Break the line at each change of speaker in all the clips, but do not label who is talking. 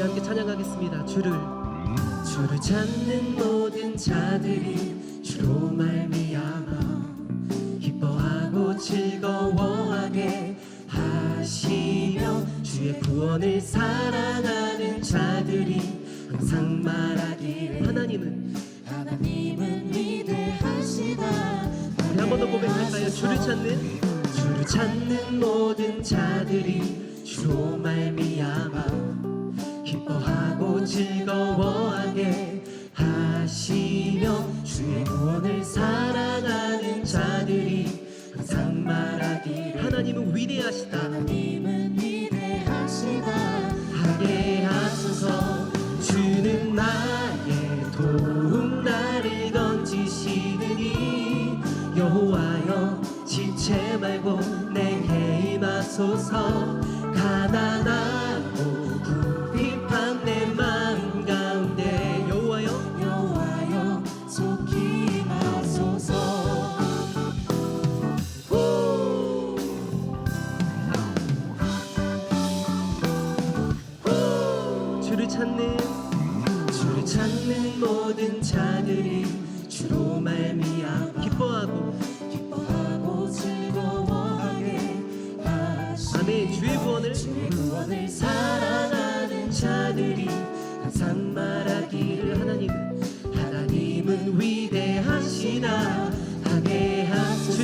함께 찬양하겠습니다. 주를 찾는 모든 자들이 주로 말미암아 기뻐하고 즐거워하게 하시며 주의 구원을 사랑하는 자들이 항상 말하기를 하나님은 위대하시다. 우리 한 번 더 고백할까요? 주를 찾는 모든 자들이 주로 말미암아 기뻐하고 즐거워하게 하시며 주의 구원을 사랑하는 자들이 항상 말하기를 하나님은 위대하시다. 하게 하소서. 주는 나의 도움 나를 건지시느니 여호와여 지체 말고 내게 임하소서. 가난하고 궁핍한 내 마음 가운데 여호와여 속히 임하소서. 주를 찾는 모든 자들이 주로 말미암아 기뻐하고 즐거워하게 하시며 아멘. 주의 구원을 사랑하는 자들이 항상 말하기를 하나님은 위대하시다. 하게 하소서.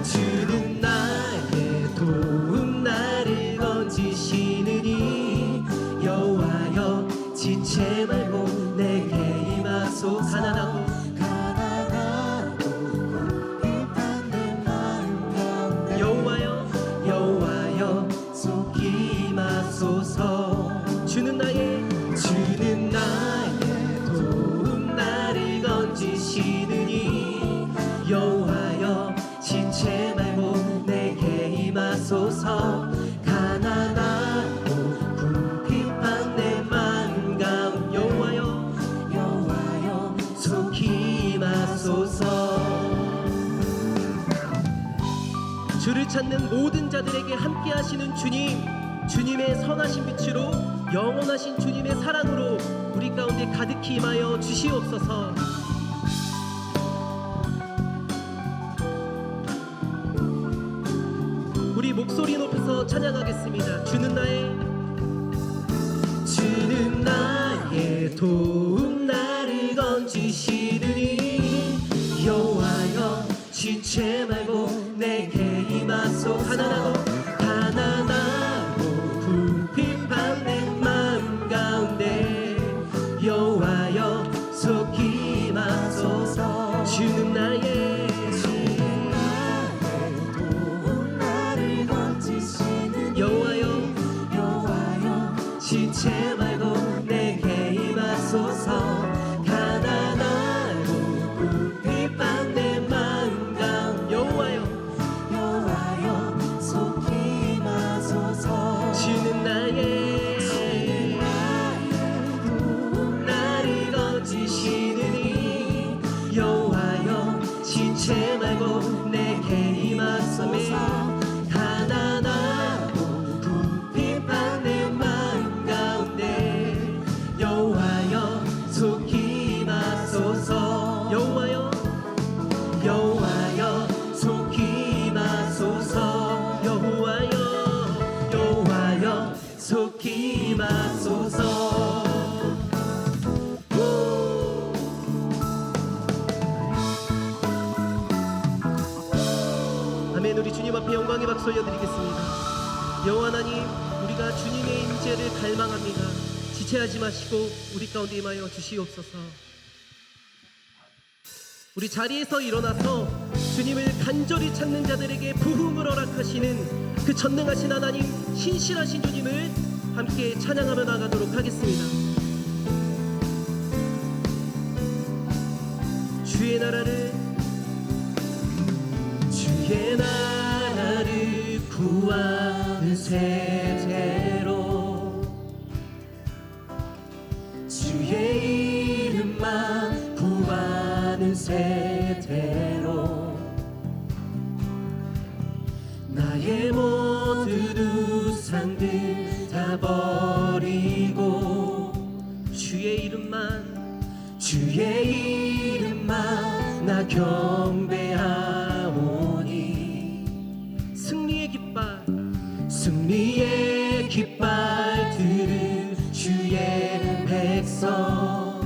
주는 나의 도움 나를 건지시느니 여호와여 지체 말고 내게 임하소서. 가난하고 궁핍한 내 마음 가운데 여호와여 속히 임하소서. 주는 나의 도움 나를 건지시느니 여호와여 지체 말고 내게 임하소서. 가난하고 궁핍한 내 마음 가운데 여호와여 속히 임하소서. 주를 찾는 모든 자들에게 함께 하시는 주님의 선하신 빛으로 영원하신 주님의 사랑으로 우리 가운데 가득히 임하여 주시옵소서. 우리 목소리 높여서 찬양하겠습니다. 주는 나의 도움 나를 건지시느니 여호와여 지체 말고 내게 임하소서. 가난하고 궁핍한 내 마음 가운데 여호와여 속히 임하소서. 주는 나의 도움 나를 건지시느니 여호와여 지체 말고 내게 임하소서. 가난하고 궁핍한 내 마음 가운데 여호와여 속히 임하소서. 주는 나의 도움 나를 건지시느니 여호와여 지체 말고 내게 임하소서. 가난하고 궁핍한 내 마음 가운데 여호와여 속히 임하소서. 여호와여 속히 임하소서. 여호와여 속히 임하소서. 아멘. 우리 주님 앞에 영광의 박수 올려드리겠습니다. 여호와 하나님, 우리가 주님의 임재를 갈망합니다. 지체하지 마시고 우리 가운데 임하여 주시옵소서. 우리 자리에서 일어나서 주님을 간절히 찾는 자들에게 부흥을 허락하시는 그 전능하신 하나님, 신실하신 주님을 함께 찬양하며 나가도록 하겠습니다. 주의 나라를 구하는 세대로 주의 이름만 구하는 세대로 나의 모든 우상들 다 버리고 경배하오니 승리의 깃발 들은 주의 백성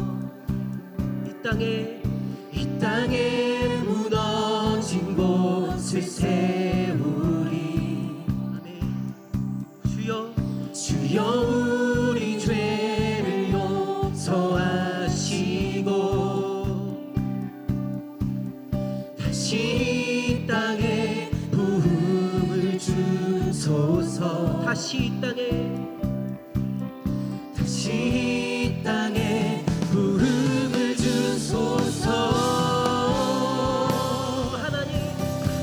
이 땅에 무너진 곳을 세우리 아멘. 주여 우리 죄를 용서하시고 다시 이 땅에 부흥을 주소서 다시 이 땅에 부흥을 주소서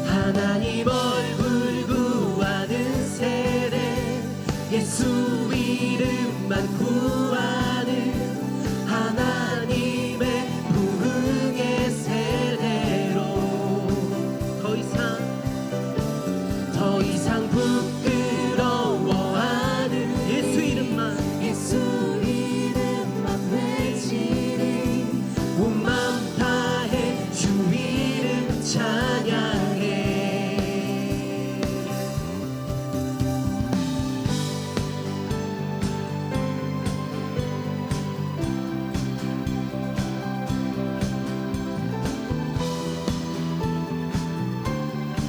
하나님 얼굴 구하는 세례 예수 이름만 구하는 하나님의 부흥의 세례로 더 이상 부끄러워하는 예수 이름만 외치리 온 마음 다해 주 이름 찬양해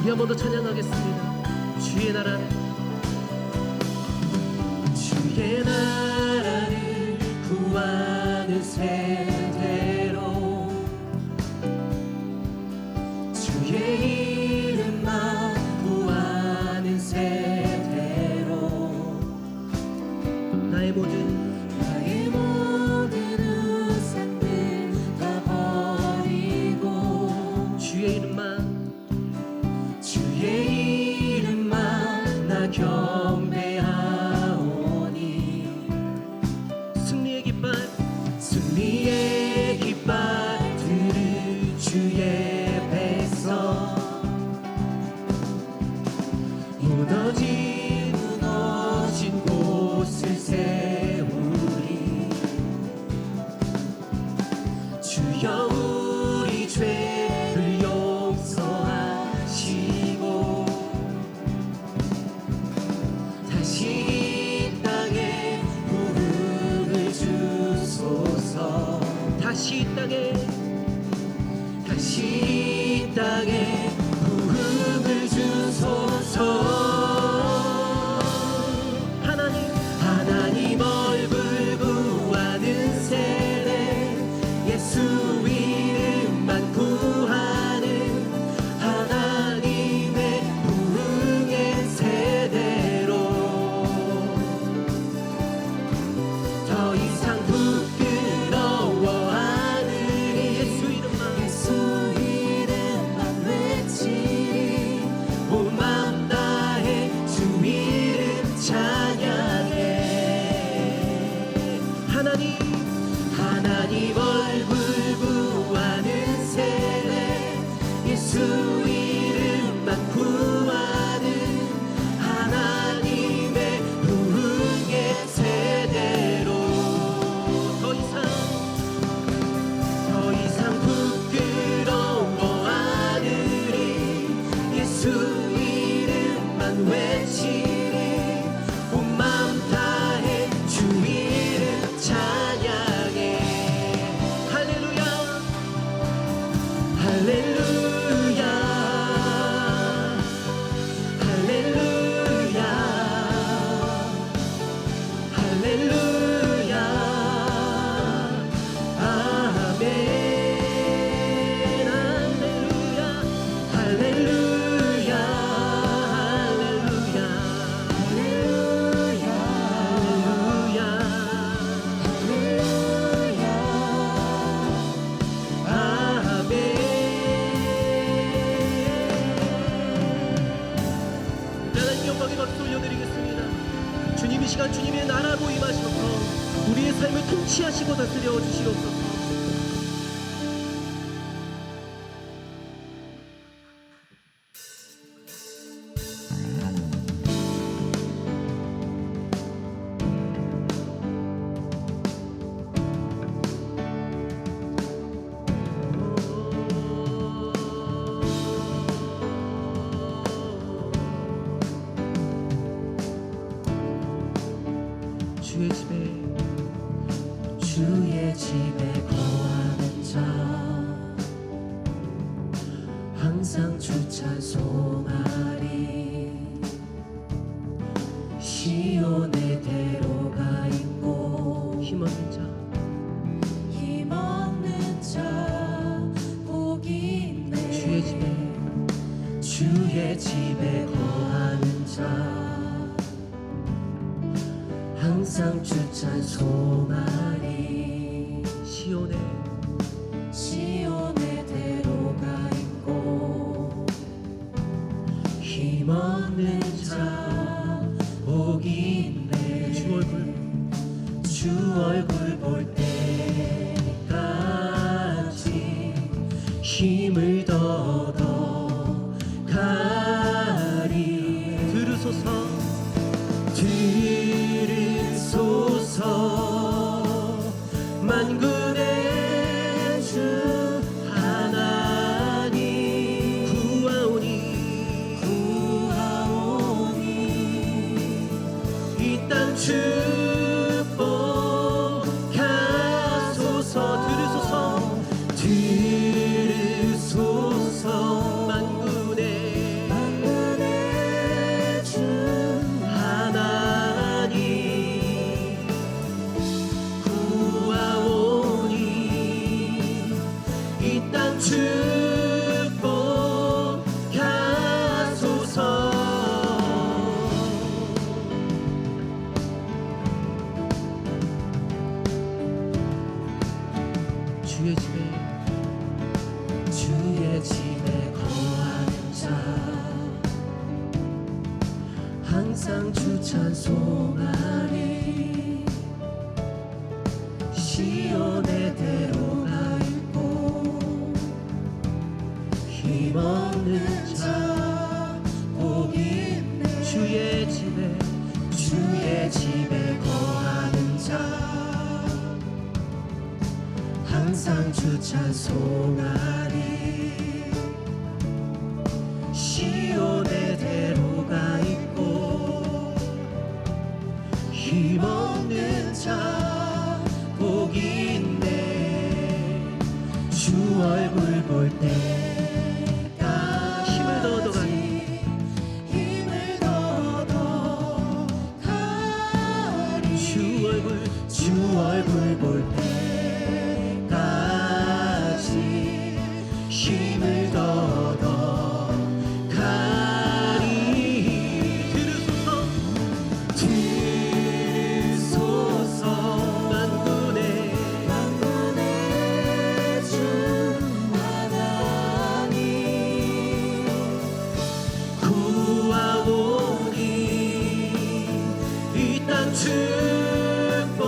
우리 한 번 더 찬양하겠습니다. 주의 나라를 구하는 세대로 주의 이름만 구하는 세대로 나의 모든 우상들 다 버리고 주의 이름만 나 경배하오니 승리의 깃발 들은 주의 백성 무너진 곳을 세우리 주여 우리 죄를 용서하시고 다시 이 땅에 부흥을 주소서 다시 이 땅에 부흥을 주소서 하나님 얼굴 구하는 세례 예수 이름만 구하는 하나님의 부흥의 세대로 더 이상 부끄러워하느니 예수 이름만 외치리 온 마음 다해 주 이름 찬양해 하나님 얼굴 구하는 세례 예수 이름만 구하는 하나님의 부흥의 세대로 더 이상 부끄러워하느니 예수 이름만 외치리 온 마음 다해 주 이름 찬양해 할렐루야 할렐루야 할렐루야 할렐루야 아멘 할렐루야 할렐루야 영광의 박수 올려드리겠습니다. 주님 이 시간 주님의 나라로 임하셔서 우리의 삶을 통치하시고 다스려 주시옵소서. 주의 집에
주의 집에 거하는 자 항상 주 찬송하리 시온의 대로가 있고
힘없는 자
힘없는 자 복이 있네
주의 집에
주의 집에 거하는 자 항상 주 찬송하리 시온의 대로가 있고 힘없는 자 복이 있네 주 얼굴 볼 때까지 힘을 더더 가리
들으소서
만군의 주 하나님 구하오니 이 땅 축복하소서 들으소서 만군의 주 하나님 구하오니 이 땅 축복하소서 주의 집에 거하는 자 항상 주 찬송하리 시온의 대로가 있고 힘없는 자 복이 있네 주의 집에 거하는 자 항상 주 찬송하리 시온의 대로가 있고 힘없는 자 복이 있네 주 얼굴 볼 때까지 힘을 더더 가리 주 얼굴 볼 때까지 힘을 더더 가리 들으소서 만군의 주 하나님 구하오니 이 땅 축복하소서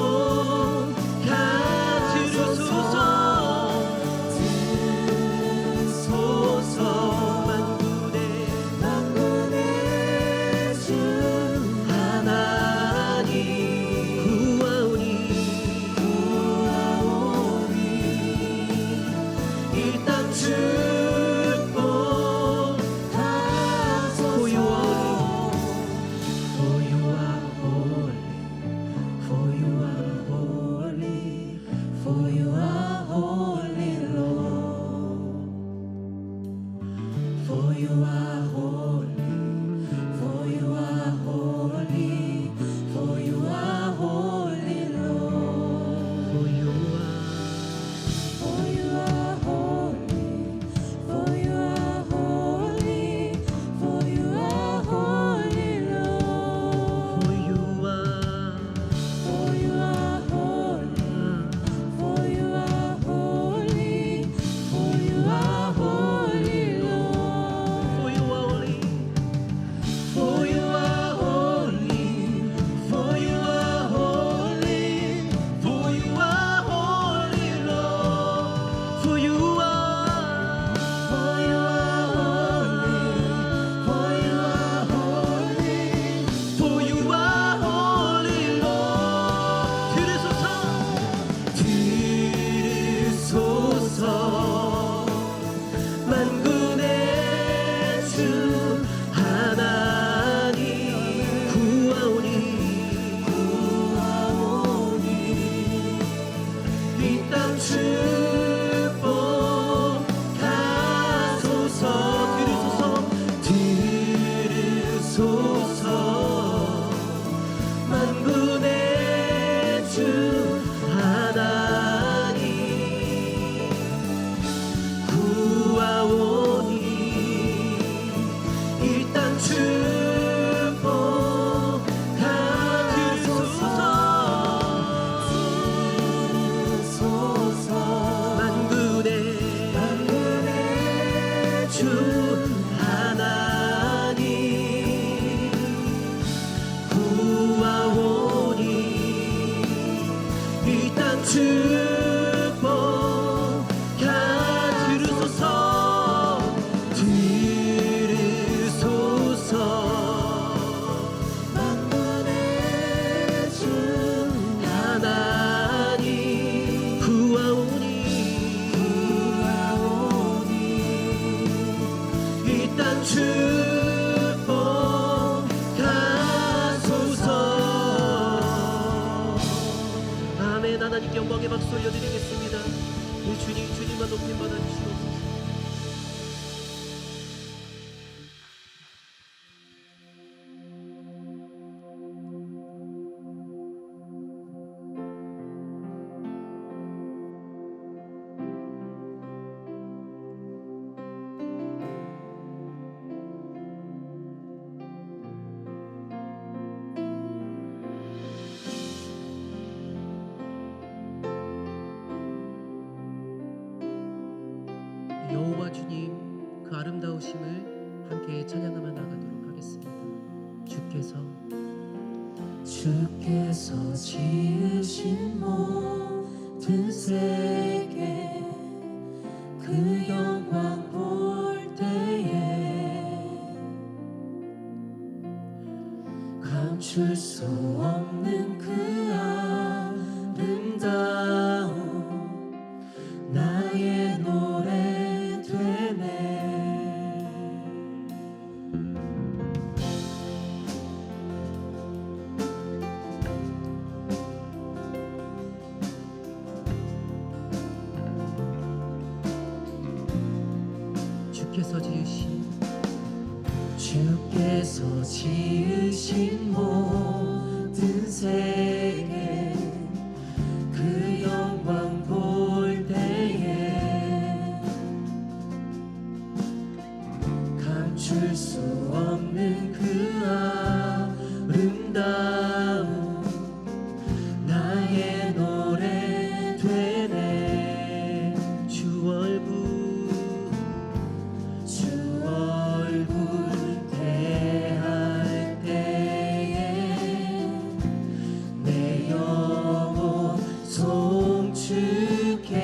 주님, 주님만 높임 받아 주시옵소서. 여호와 주님, 그 아름다우심을 함께 찬양하며 나가도록 하겠습니다.
주께서 지으신 모든 세계 그 영광 볼 때에 감출 수 없는 그 아름다움 나의 노래 되네. 주께서 지으신 모든 세계 그 영광 볼 때에 감출 수 없는 그 아름다움 나의 노래 되네. 주 얼굴 대할 때에 내 영혼 송축해.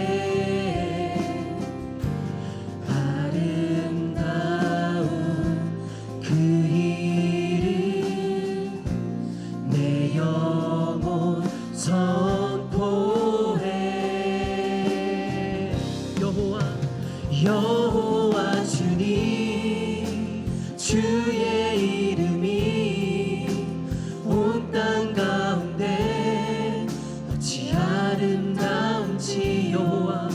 아름다운 그 이름 내 영혼 선포해. 여호와 주님 주의 이름이 온 땅 가운데 어찌 아름다운지. 여호와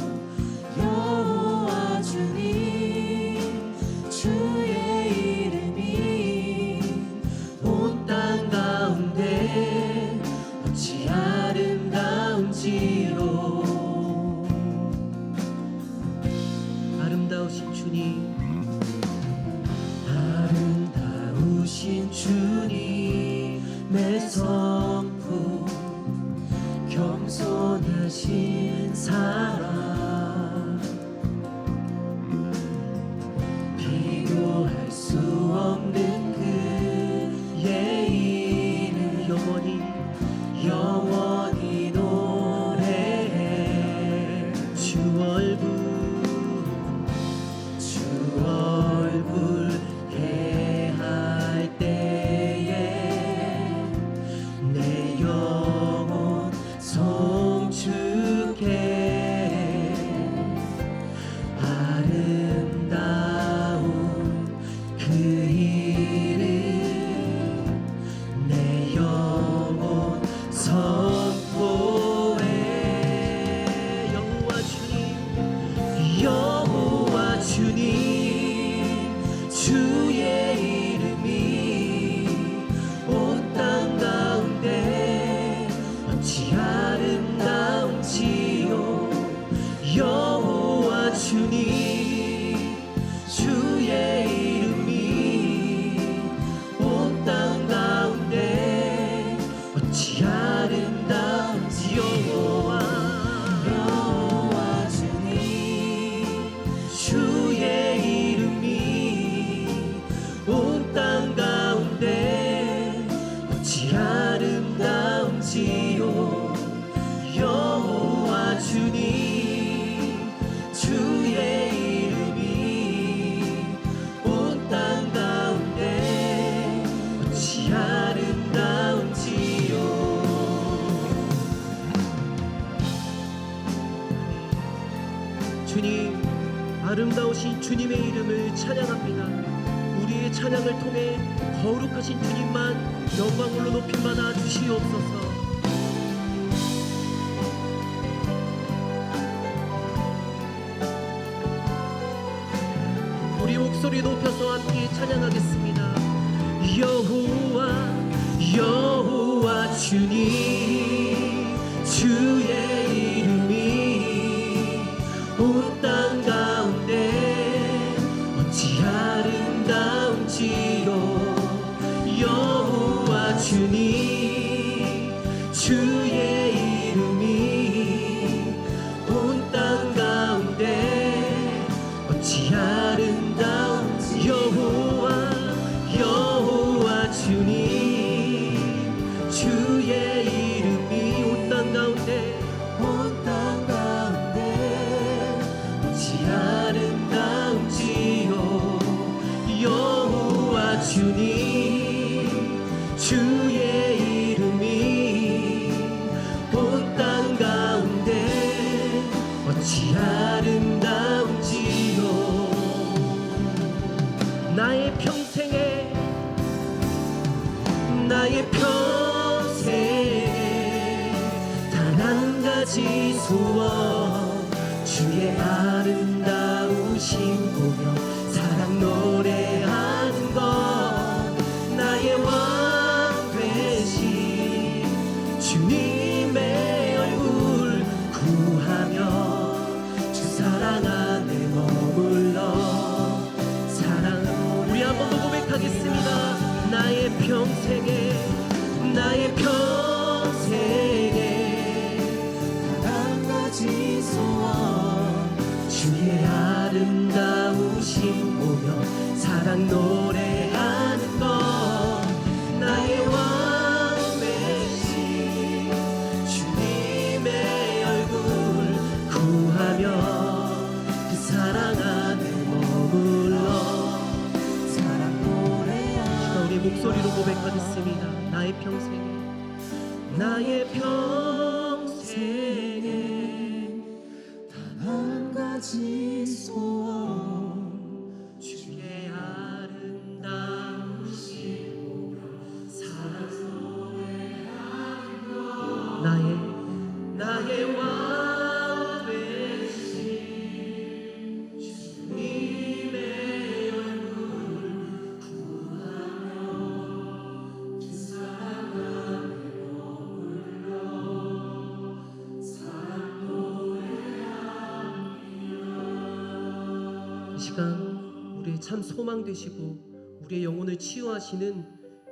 주님 주의 이름이 온 땅 가운데 어찌 아름다운지로. 아름다우신 주님, 아름다우신 주님의 성품 겸손하신 사랑 비교할 수 없는 그의 이름 영원히 노래해. 주 얼굴 대할 때에 내 영혼 송축해. 아름다운 그 이름 내 영혼 선포해. 여호와 주님 주의 이름이 온 땅 가운데 어찌 아름다운지요. 여호와 주님 주의 이름이 온 땅 가운데 어찌 아름다운지요. 여호와 주님 주의 이름이 온 땅 가운데 어찌 아름다운지요. 여호와 주님 주의 이름이 온 땅 가운데 어찌 아름다운지요. 주님, 아름다우신 주님의 이름을 찬양합니다. 우리의 찬양을 통해 거룩하신 주님만 영광으로 높임받아 주시옵소서.
목소리 높여서 함께 찬양하겠습니다. 여호와 여호와 주님 주의 이름이 온 땅 가운데 어찌 아름다운지요. 여호와 주님 주의 이름이 온 땅 가운데 어찌 아름다운지. 여호와 주님 주의 이름이 온 땅 가운데 어찌 아름다운지요. 여호와 주님 주의 이름이 온 땅 가운데 어찌 아름다운지요. 나의 평생에 단 한 가지 소원 주의 아름다우심 보며 사랑 노래하는 것. 나의 왕 되신 주님의 얼굴 구하며 주 사랑 안에 머물러 사랑. 우리 한 번 더 고백하겠습니다. 나의 평생에 단 한 가지 소원 주의 아름다우심 보며 사랑 노래하는 것. 나의 왕 되신 주님의 얼굴 구하며 그 사랑 안에 머물러 사랑 노래하는. 우리 목소리로 고백하겠습니다. 나의 평생에 단 한 가지 소원 주의 아름다우심 보며 사랑 노래하는 것. 나의 왕 되신 주님의 얼굴 구하며 그 사랑 안에 머물러 사랑 노래하며. 이 시간 우리의 참 소망 되시고 우리의 영혼을 치유하시는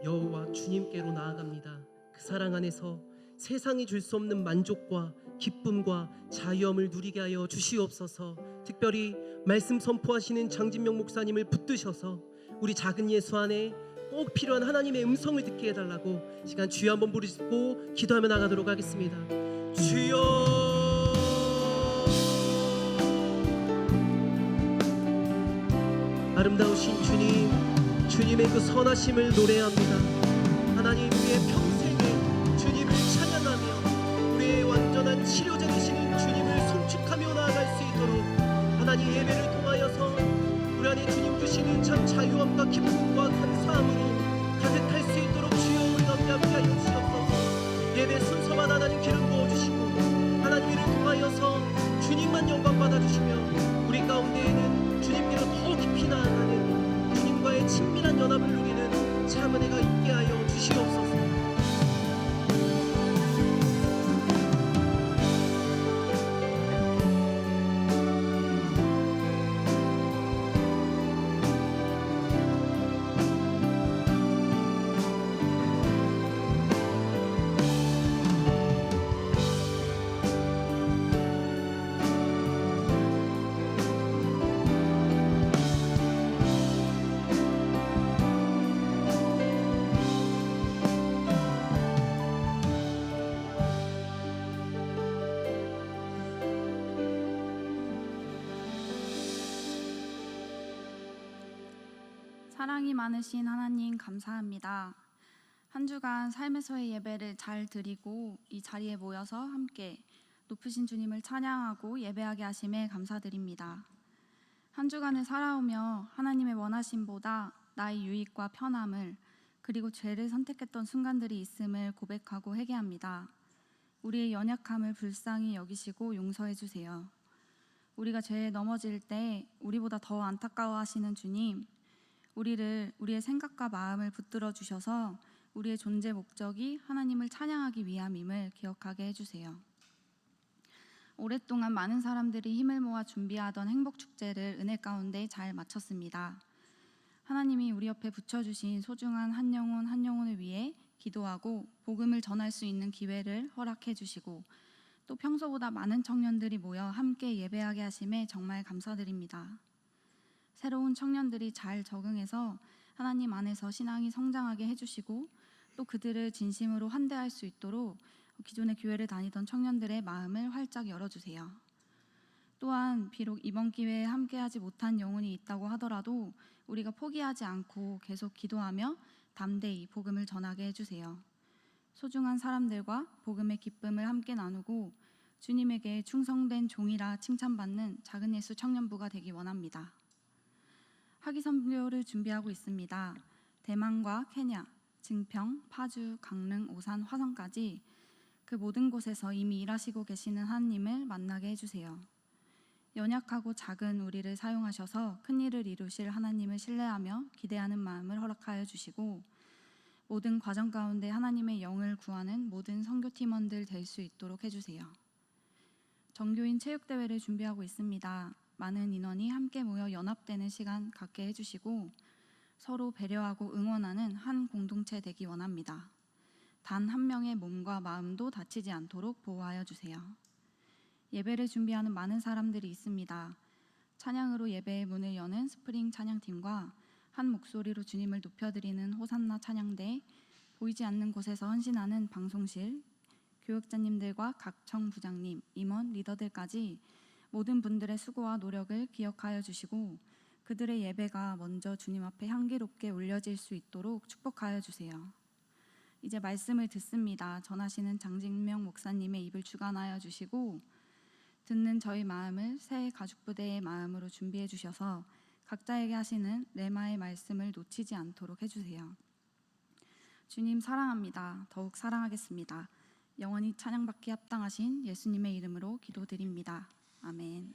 여호와 주님께로 나아갑니다. 그 사랑 안에서 세상이 줄 수 없는 만족과 기쁨과 자유함을 누리게 하여 주시옵소서. 특별히 말씀 선포하시는 장진명 목사님을 붙드셔서 우리 작은 예수 안에 꼭 필요한 하나님의 음성을 듣게 해달라고 시간 주여 한번 부르시고 기도하며 나가도록 하겠습니다. 주여. 아름다우신 주님, 주님의 그 선하심을 노래합니다. 하나님, 우리의 평생에 주님을 찬양하며 우리의 완전한 치료자 되시는 주님을 송축하며 나아갈 수 있도록 하나님 예배를 통하여서 우리 안에 주님 주시는 참 자유함과 기쁨과 감사함으로 가득할 수 있도록 주여 우리 가운데 함께하여 주시옵소서. 예배 순서만 하나님 기름 부어주시고 하나님 이를 통하여서 주님만 영광 받아주시며 우리 가운데에는 주님께로 더 깊이 나아가는 주님과의 친밀한 연합을 누리는 참 은혜가 있게 하여 주시옵소서.
사랑이 많으신 하나님 감사합니다. 한 주간 삶에서의 예배를 잘 드리고 이 자리에 모여서 함께 높으신 주님을 찬양하고 예배하게 하심에 감사드립니다. 한 주간을 살아오며 하나님의 원하심보다 나의 유익과 편함을 그리고 죄를 선택했던 순간들이 있음을 고백하고 회개합니다. 우리의 연약함을 불쌍히 여기시고 용서해 주세요. 우리가 죄에 넘어질 때 우리보다 더 안타까워하시는 주님, 우리의 생각과 마음을 붙들어 주셔서 우리의 존재 목적이 하나님을 찬양하기 위함임을 기억하게 해주세요. 오랫동안 많은 사람들이 힘을 모아 준비하던 행복축제를 은혜 가운데 잘 마쳤습니다. 하나님이 우리 옆에 붙여주신 소중한 한 영혼을 위해 기도하고 복음을 전할 수 있는 기회를 허락해 주시고 또 평소보다 많은 청년들이 모여 함께 예배하게 하심에 정말 감사드립니다. 새로운 청년들이 잘 적응해서 하나님 안에서 신앙이 성장하게 해주시고 또 그들을 진심으로 환대할 수 있도록 기존의 교회를 다니던 청년들의 마음을 활짝 열어주세요. 또한 비록 이번 기회에 함께하지 못한 영혼이 있다고 하더라도 우리가 포기하지 않고 계속 기도하며 담대히 복음을 전하게 해주세요. 소중한 사람들과 복음의 기쁨을 함께 나누고 주님에게 충성된 종이라 칭찬받는 작은 예수 청년부가 되기 원합니다. 학위 선교를 준비하고 있습니다. 대만과 케냐, 증평, 파주, 강릉, 오산, 화성까지 그 모든 곳에서 이미 일하시고 계시는 하나님을 만나게 해주세요. 연약하고 작은 우리를 사용하셔서 큰 일을 이루실 하나님을 신뢰하며 기대하는 마음을 허락하여 주시고 모든 과정 가운데 하나님의 영을 구하는 모든 선교팀원들 될 수 있도록 해주세요. 정교인 체육대회를 준비하고 있습니다. 많은 인원이 함께 모여 연합되는 시간 갖게 해주시고 서로 배려하고 응원하는 한 공동체 되기 원합니다. 단 한 명의 몸과 마음도 다치지 않도록 보호하여 주세요. 예배를 준비하는 많은 사람들이 있습니다. 찬양으로 예배의 문을 여는 스프링 찬양팀과 한 목소리로 주님을 높여드리는 호산나 찬양대, 보이지 않는 곳에서 헌신하는 방송실, 교육자님들과 각청 부장님, 임원, 리더들까지 모든 분들의 수고와 노력을 기억하여 주시고 그들의 예배가 먼저 주님 앞에 향기롭게 올려질 수 있도록 축복하여 주세요. 이제 말씀을 듣습니다. 전하시는 장진명 목사님의 입을 주관하여 주시고 듣는 저희 마음을 새 가죽부대의 마음으로 준비해 주셔서 각자에게 하시는 레마의 말씀을 놓치지 않도록 해주세요. 주님 사랑합니다. 더욱 사랑하겠습니다. 영원히 찬양받기 합당하신 예수님의 이름으로 기도드립니다. 아멘.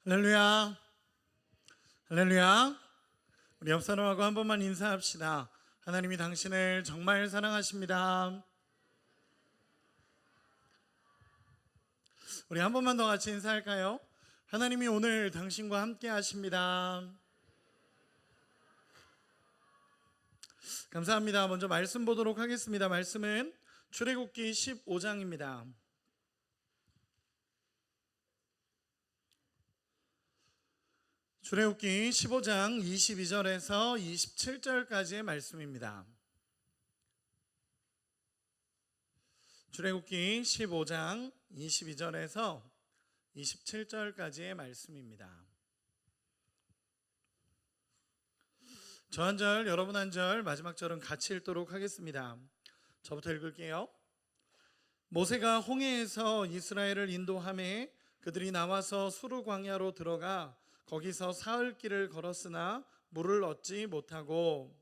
할렐루야, 할렐루야. 우리 옆 사람하고 한 번만 인사합시다. 하나님이 당신을 정말 사랑하십니다. 우리 한 번만 더 같이 인사할까요? 하나님이 오늘 당신과 함께 하십니다. 감사합니다. 먼저 말씀 보도록 하겠습니다. 말씀은 출애굽기 15장입니다. 출애굽기 15장 22절에서 27절까지의 말씀입니다. 출애굽기 15장 22절에서 27절까지의 말씀입니다. 저 한 절, 여러분 한 절, 마지막 절은 같이 읽도록 하겠습니다. 저부터 읽을게요. 모세가 홍해에서 이스라엘을 인도하매 그들이 나와서 수르 광야로 들어가 거기서 사흘 길을 걸었으나 물을 얻지 못하고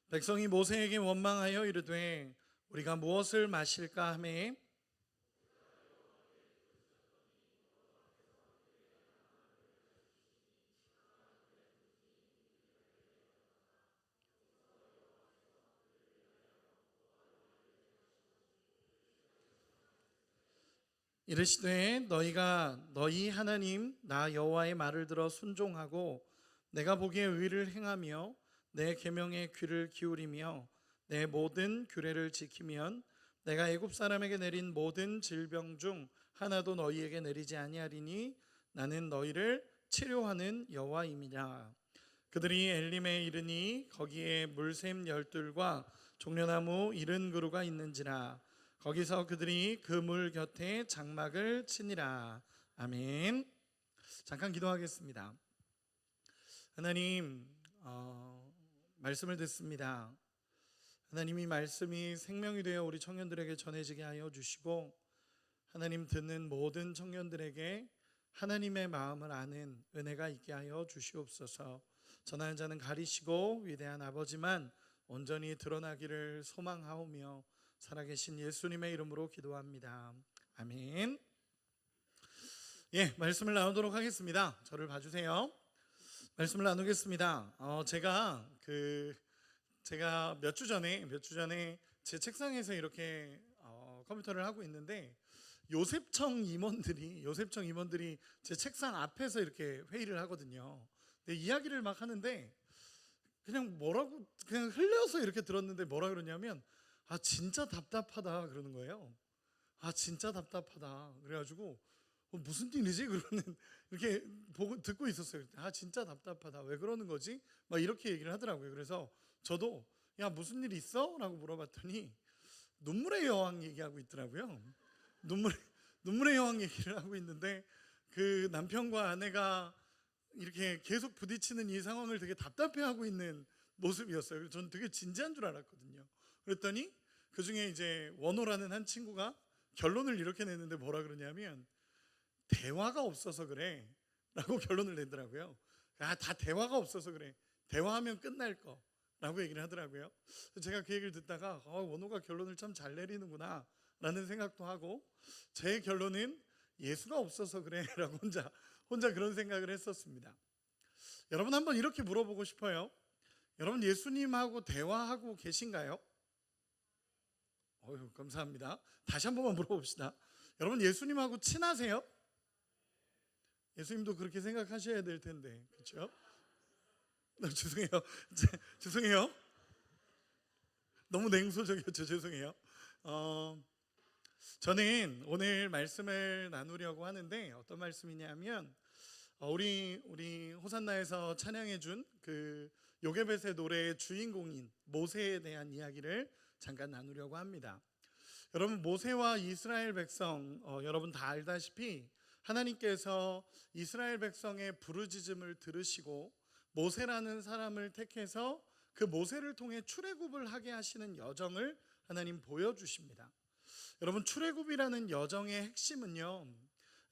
백성이 모세에게 원망하여 이르되 우리가 무엇을 마실까 하매 이르시되 너희가 너희 하나님 나 여호와의 말을 들어 순종하고 내가 보기에 의를 행하며 내 계명에 귀를 기울이며 내 모든 규례를 지키면 내가 애굽 사람에게 내린 모든 질병 중 하나도 너희에게 내리지 아니하리니 나는 너희를 치료하는 여호와임이라. 그들이 엘림에 이르니 거기에 물샘 열둘과 종려나무 70그루가 있는지라. 거기서 그들이 그 물 곁에 장막을 치니라. 아멘. 잠깐 기도하겠습니다. 하나님, 말씀을 듣습니다. 하나님이 말씀이 생명이 되어 우리 청년들에게 전해지게 하여 주시고 하나님 듣는 모든 청년들에게 하나님의 마음을 아는 은혜가 있게 하여 주시옵소서. 전하는 자는 가리시고 위대한 아버지만 온전히 드러나기를 소망하오며 살아계신 예수님의 이름으로 기도합니다. 아멘. 말씀을 나누도록 하겠습니다. 저를 봐주세요. 말씀을 나누겠습니다. 제가 몇 주 전에 제 책상에서 이렇게 컴퓨터를 하고 있는데 요셉청 임원들이 제 책상 앞에서 이렇게 회의를 하거든요. 근데 이야기를 막 하는데 그냥 흘려서 이렇게 들었는데 뭐라 그러냐면 진짜 답답하다 그러는 거예요. 진짜 답답하다. 그래가지고 무슨 일이지? 그러는 이렇게 듣고 있었어요. 진짜 답답하다. 왜 그러는 거지? 막 이렇게 얘기를 하더라고요. 그래서 저도 야 무슨 일 있어? 라고 물어봤더니 눈물의 여왕 얘기하고 있더라고요. 눈물의 여왕 얘기를 하고 있는데 그 남편과 아내가 이렇게 계속 부딪히는 이 상황을 되게 답답해하고 있는 모습이었어요. 그래서 저는 되게 진지한 줄 알았거든요. 그랬더니 그 중에 이제 원호라는 한 친구가 결론을 이렇게 냈는데 뭐라 그러냐면 대화가 없어서 그래 라고 결론을 내더라고요. 다 대화가 없어서 그래. 대화하면 끝날 거 라고 얘기를 하더라고요. 제가 그 얘기를 듣다가 원호가 결론을 참 잘 내리는구나 라는 생각도 하고 제 결론은 예수가 없어서 그래 라고 혼자 그런 생각을 했었습니다. 여러분 한번 이렇게 물어보고 싶어요. 여러분 예수님하고 대화하고 계신가요? 감사합니다. 다시 한 번만 물어봅시다. 여러분 예수님하고 친하세요? 예수님도 그렇게 생각하셔야 될 텐데, 그렇죠? 죄송해요. 너무 냉소적이었죠. 죄송해요. 저는 오늘 말씀을 나누려고 하는데 어떤 말씀이냐면 우리 호산나에서 찬양해준 그 요게벳의 노래의 주인공인 모세에 대한 이야기를 잠깐 나누려고 합니다. 여러분 모세와 이스라엘 백성 여러분 다 알다시피 하나님께서 이스라엘 백성의 부르짖음을 들으시고 모세라는 사람을 택해서 그 모세를 통해 출애굽을 하게 하시는 여정을 하나님 보여주십니다. 여러분 출애굽이라는 여정의 핵심은요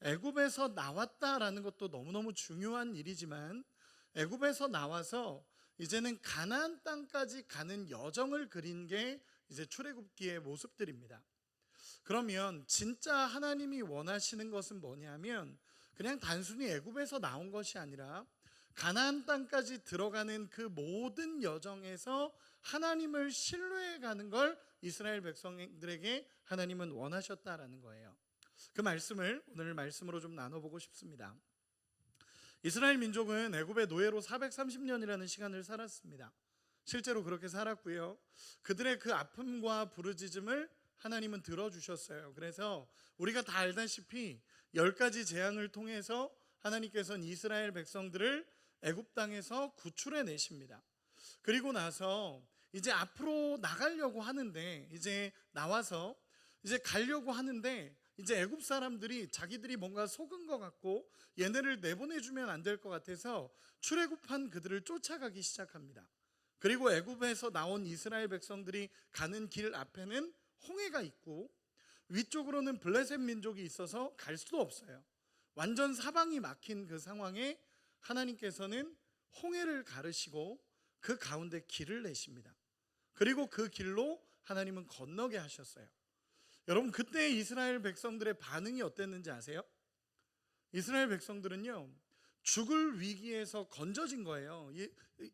애굽에서 나왔다라는 것도 너무너무 중요한 일이지만 애굽에서 나와서 이제는 가나안 땅까지 가는 여정을 그린 게 이제 출애굽기의 모습들입니다. 그러면 진짜 하나님이 원하시는 것은 뭐냐면 그냥 단순히 애굽에서 나온 것이 아니라 가나안 땅까지 들어가는 그 모든 여정에서 하나님을 신뢰해 가는 걸 이스라엘 백성들에게 하나님은 원하셨다라는 거예요. 그 말씀을 오늘 말씀으로 좀 나눠보고 싶습니다. 이스라엘 민족은 애굽의 노예로 430년이라는 시간을 살았습니다. 실제로 그렇게 살았고요. 그들의 그 아픔과 부르짖음을 하나님은 들어주셨어요. 그래서 우리가 다 알다시피 10가지 재앙을 통해서 하나님께서는 이스라엘 백성들을 애굽 땅에서 구출해 내십니다. 그리고 나서 이제 앞으로 나가려고 하는데, 이제 나와서 이제 가려고 하는데, 이제 애굽 사람들이 자기들이 뭔가 속은 것 같고 얘네를 내보내주면 안 될 것 같아서 출애굽한 그들을 쫓아가기 시작합니다. 그리고 애굽에서 나온 이스라엘 백성들이 가는 길 앞에는 홍해가 있고 위쪽으로는 블레셋 민족이 있어서 갈 수도 없어요. 완전 사방이 막힌 그 상황에 하나님께서는 홍해를 가르시고 그 가운데 길을 내십니다. 그리고 그 길로 하나님은 건너게 하셨어요. 여러분, 그때 이스라엘 백성들의 반응이 어땠는지 아세요? 이스라엘 백성들은요, 죽을 위기에서 건져진 거예요.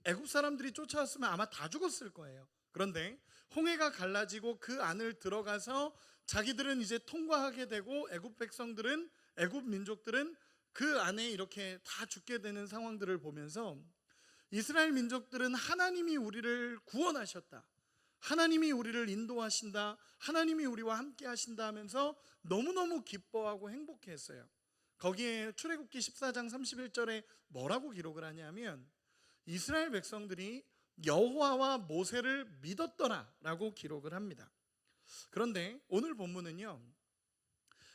애굽 사람들이 쫓아왔으면 아마 다 죽었을 거예요. 그런데 홍해가 갈라지고 그 안을 들어가서 자기들은 이제 통과하게 되고 애굽 백성들은, 애굽 민족들은 그 안에 이렇게 다 죽게 되는 상황들을 보면서 이스라엘 민족들은 하나님이 우리를 구원하셨다, 하나님이 우리를 인도하신다, 하나님이 우리와 함께 하신다 하면서 너무너무 기뻐하고 행복했어요. 거기에 출애굽기 14장 31절에 뭐라고 기록을 하냐면 이스라엘 백성들이 여호와와 모세를 믿었더라라고 기록을 합니다. 그런데 오늘 본문은요,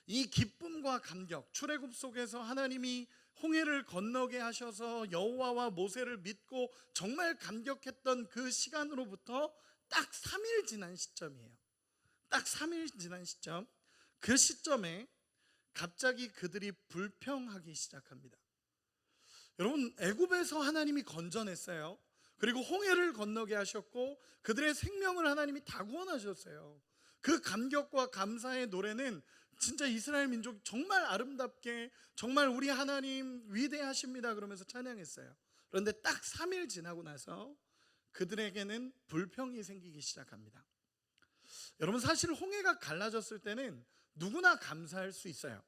이 기쁨과 감격, 출애굽 속에서 하나님이 홍해를 건너게 하셔서 여호와와 모세를 믿고 정말 감격했던 그 시간으로부터 딱 3일 지난 시점이에요. 딱 3일 지난 시점, 그 시점에 갑자기 그들이 불평하기 시작합니다. 여러분, 애굽에서 하나님이 건져냈어요. 그리고 홍해를 건너게 하셨고 그들의 생명을 하나님이 다 구원하셨어요. 그 감격과 감사의 노래는 진짜 이스라엘 민족이 정말 아름답게, 정말 우리 하나님 위대하십니다 그러면서 찬양했어요. 그런데 딱 3일 지나고 나서 그들에게는 불평이 생기기 시작합니다. 여러분, 사실 홍해가 갈라졌을 때는 누구나 감사할 수 있어요.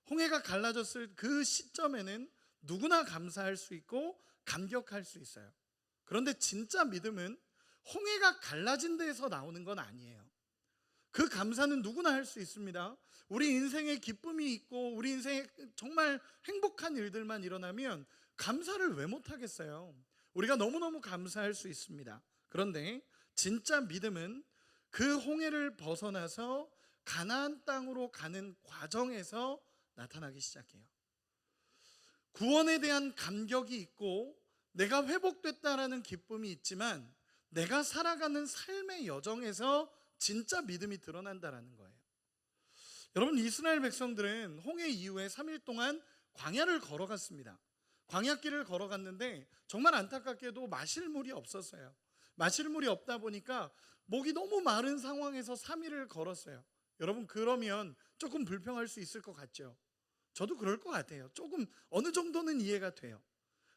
홍해가 갈라졌을 그 시점에는 누구나 감사할 수 있고 감격할 수 있어요. 그런데 진짜 믿음은 홍해가 갈라진 데에서 나오는 건 아니에요. 그 감사는 누구나 할 수 있습니다. 우리 인생에 기쁨이 있고 우리 인생에 정말 행복한 일들만 일어나면 감사를 왜 못하겠어요? 우리가 너무너무 감사할 수 있습니다. 그런데 진짜 믿음은 그 홍해를 벗어나서 가나안 땅으로 가는 과정에서 나타나기 시작해요. 구원에 대한 감격이 있고 내가 회복됐다라는 기쁨이 있지만 내가 살아가는 삶의 여정에서 진짜 믿음이 드러난다라는 거예요. 여러분, 이스라엘 백성들은 홍해 이후에 3일 동안 광야를 걸어갔습니다. 광야길을 걸어갔는데 정말 안타깝게도 마실 물이 없었어요. 마실 물이 없다 보니까 목이 너무 마른 상황에서 3일을 걸었어요. 여러분, 그러면 조금 불평할 수 있을 것 같죠? 저도 그럴 것 같아요. 조금 어느 정도는 이해가 돼요.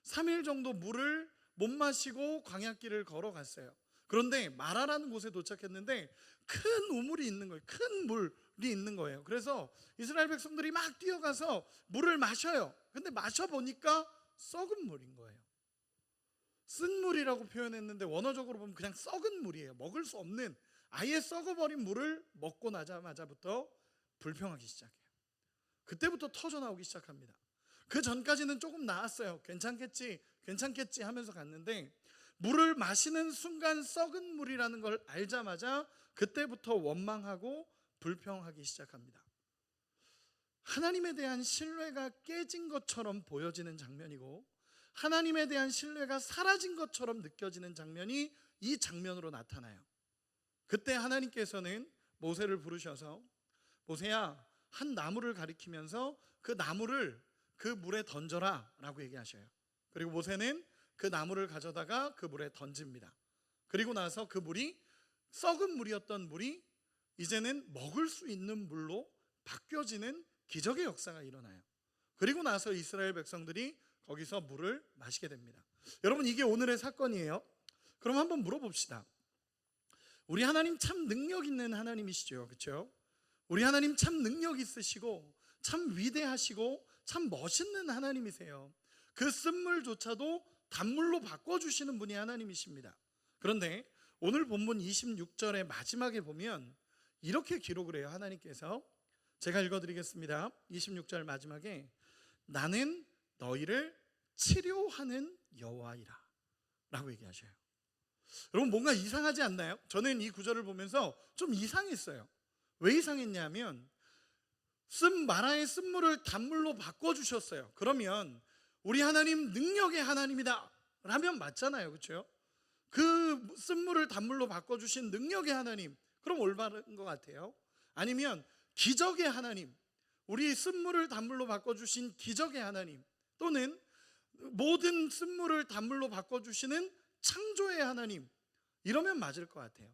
3일 정도 물을 못 마시고 광야길을 걸어갔어요. 그런데 마라라는 곳에 도착했는데 큰 우물이 있는 거예요. 큰 물이 있는 거예요. 그래서 이스라엘 백성들이 막 뛰어가서 물을 마셔요. 근데 마셔보니까 썩은 물인 거예요. 쓴 물이라고 표현했는데 원어적으로 보면 그냥 썩은 물이에요. 먹을 수 없는, 아예 썩어버린 물을 먹고 나자마자부터 불평하기 시작해요. 그때부터 터져나오기 시작합니다. 그 전까지는 조금 나았어요. 괜찮겠지 하면서 갔는데 물을 마시는 순간 썩은 물이라는 걸 알자마자 그때부터 원망하고 불평하기 시작합니다. 하나님에 대한 신뢰가 깨진 것처럼 보여지는 장면이고 하나님에 대한 신뢰가 사라진 것처럼 느껴지는 장면이 이 장면으로 나타나요. 그때 하나님께서는 모세를 부르셔서 모세야, 한 나무를 가리키면서 그 나무를 그 물에 던져라 라고 얘기하셔요. 그리고 모세는 그 나무를 가져다가 그 물에 던집니다. 그리고 나서 그 물이 썩은 물이었던 물이 이제는 먹을 수 있는 물로 바뀌어지는 기적의 역사가 일어나요. 그리고 나서 이스라엘 백성들이 거기서 물을 마시게 됩니다. 여러분, 이게 오늘의 사건이에요. 그럼 한번 물어봅시다. 우리 하나님 참 능력 있는 하나님이시죠, 그렇죠? 우리 하나님 참 능력 있으시고 참 위대하시고 참 멋있는 하나님이세요. 그 쓴물조차도 단물로 바꿔주시는 분이 하나님이십니다. 그런데 오늘 본문 26절의 마지막에 보면 이렇게 기록을 해요. 하나님께서, 제가 읽어드리겠습니다. 26절 마지막에 나는 너희를 치료하는 여호와이라 라고 얘기하셔요. 여러분, 뭔가 이상하지 않나요? 저는 이 구절을 보면서 좀 이상했어요. 왜 이상했냐면 마라의 쓴물을 단물로 바꿔주셨어요. 그러면 우리 하나님 능력의 하나님이다 라면 맞잖아요, 그렇죠? 그 쓴물을 단물로 바꿔주신 능력의 하나님, 그럼 올바른 것 같아요. 아니면 기적의 하나님, 우리 쓴물을 단물로 바꿔주신 기적의 하나님, 또는 모든 쓴물을 단물로 바꿔주시는 창조의 하나님, 이러면 맞을 것 같아요.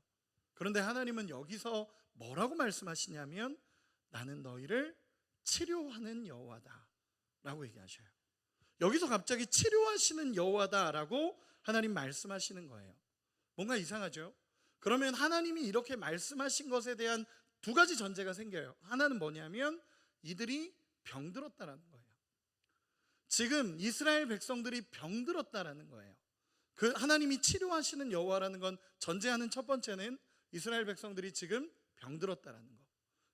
그런데 하나님은 여기서 뭐라고 말씀하시냐면 나는 너희를 치료하는 여호와다 라고 얘기하셔요. 여기서 갑자기 치료하시는 여호와다 라고 하나님 말씀하시는 거예요. 뭔가 이상하죠? 그러면 하나님이 이렇게 말씀하신 것에 대한 두 가지 전제가 생겨요. 하나는 뭐냐면 이들이 병들었다라는 거예요. 지금 이스라엘 백성들이 병들었다라는 거예요. 그 하나님이 치료하시는 여호와라는 건 전제하는 첫 번째는 이스라엘 백성들이 지금 병들었다라는 거.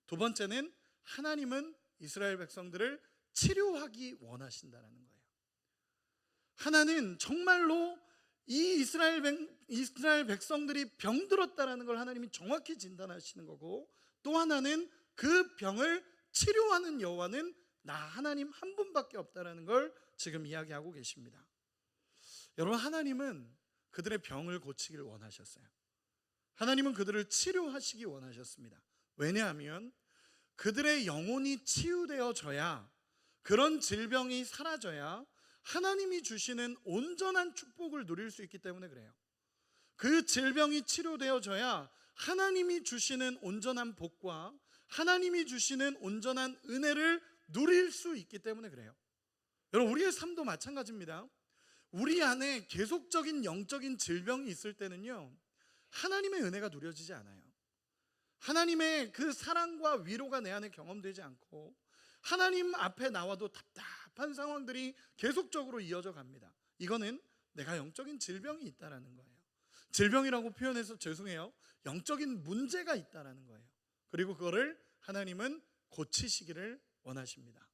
두 번째는 하나님은 이스라엘 백성들을 치료하기 원하신다라는 거예요. 하나는 정말로 이 이스라엘 백성들이 병들었다라는 걸 하나님이 정확히 진단하시는 거고, 또 하나는 그 병을 치료하는 여호와는 나 하나님 한 분밖에 없다라는 걸 지금 이야기하고 계십니다. 여러분, 하나님은 그들의 병을 고치기를 원하셨어요. 하나님은 그들을 치료하시기 원하셨습니다. 왜냐하면 그들의 영혼이 치유되어져야, 그런 질병이 사라져야 하나님이 주시는 온전한 축복을 누릴 수 있기 때문에 그래요. 그 질병이 치료되어져야 하나님이 주시는 온전한 복과 하나님이 주시는 온전한 은혜를 누릴 수 있기 때문에 그래요. 여러분, 우리의 삶도 마찬가지입니다. 우리 안에 계속적인 영적인 질병이 있을 때는요, 하나님의 은혜가 누려지지 않아요. 하나님의 그 사랑과 위로가 내 안에 경험되지 않고 하나님 앞에 나와도 답답한 상황들이 계속적으로 이어져 갑니다. 이거는 내가 영적인 질병이 있다라는 거예요. 질병이라고 표현해서 죄송해요. 영적인 문제가 있다라는 거예요. 그리고 그거를 하나님은 고치시기를 원하십니다.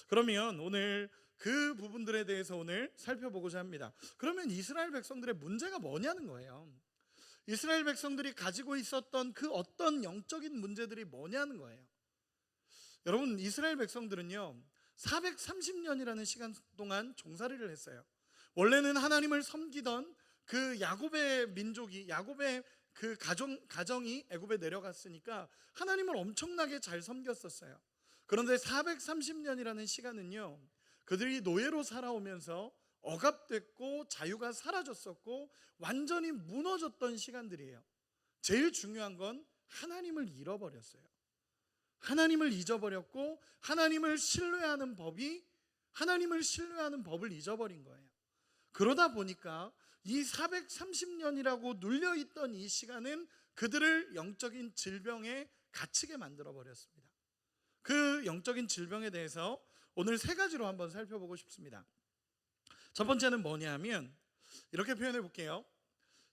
그러면 오늘 그 부분들에 대해서 오늘 살펴보고자 합니다. 그러면 이스라엘 백성들의 문제가 뭐냐는 거예요. 이스라엘 백성들이 가지고 있었던 그 어떤 영적인 문제들이 뭐냐는 거예요. 여러분, 이스라엘 백성들은요 430년이라는 시간 동안 종살이를 했어요. 원래는 하나님을 섬기던 그 야곱의 민족이, 야곱의 그 가정이 애굽에 내려갔으니까 하나님을 엄청나게 잘 섬겼었어요. 그런데 430년이라는 시간은요, 그들이 노예로 살아오면서 억압됐고 자유가 사라졌었고 완전히 무너졌던 시간들이에요. 제일 중요한 건 하나님을 잃어버렸어요. 하나님을 잊어버렸고 하나님을 신뢰하는 법을 잊어버린 거예요. 그러다 보니까 이 430년이라고 눌려있던 이 시간은 그들을 영적인 질병에 갇히게 만들어버렸습니다. 그 영적인 질병에 대해서 오늘 세 가지로 한번 살펴보고 싶습니다. 첫 번째는 뭐냐면 이렇게 표현해 볼게요.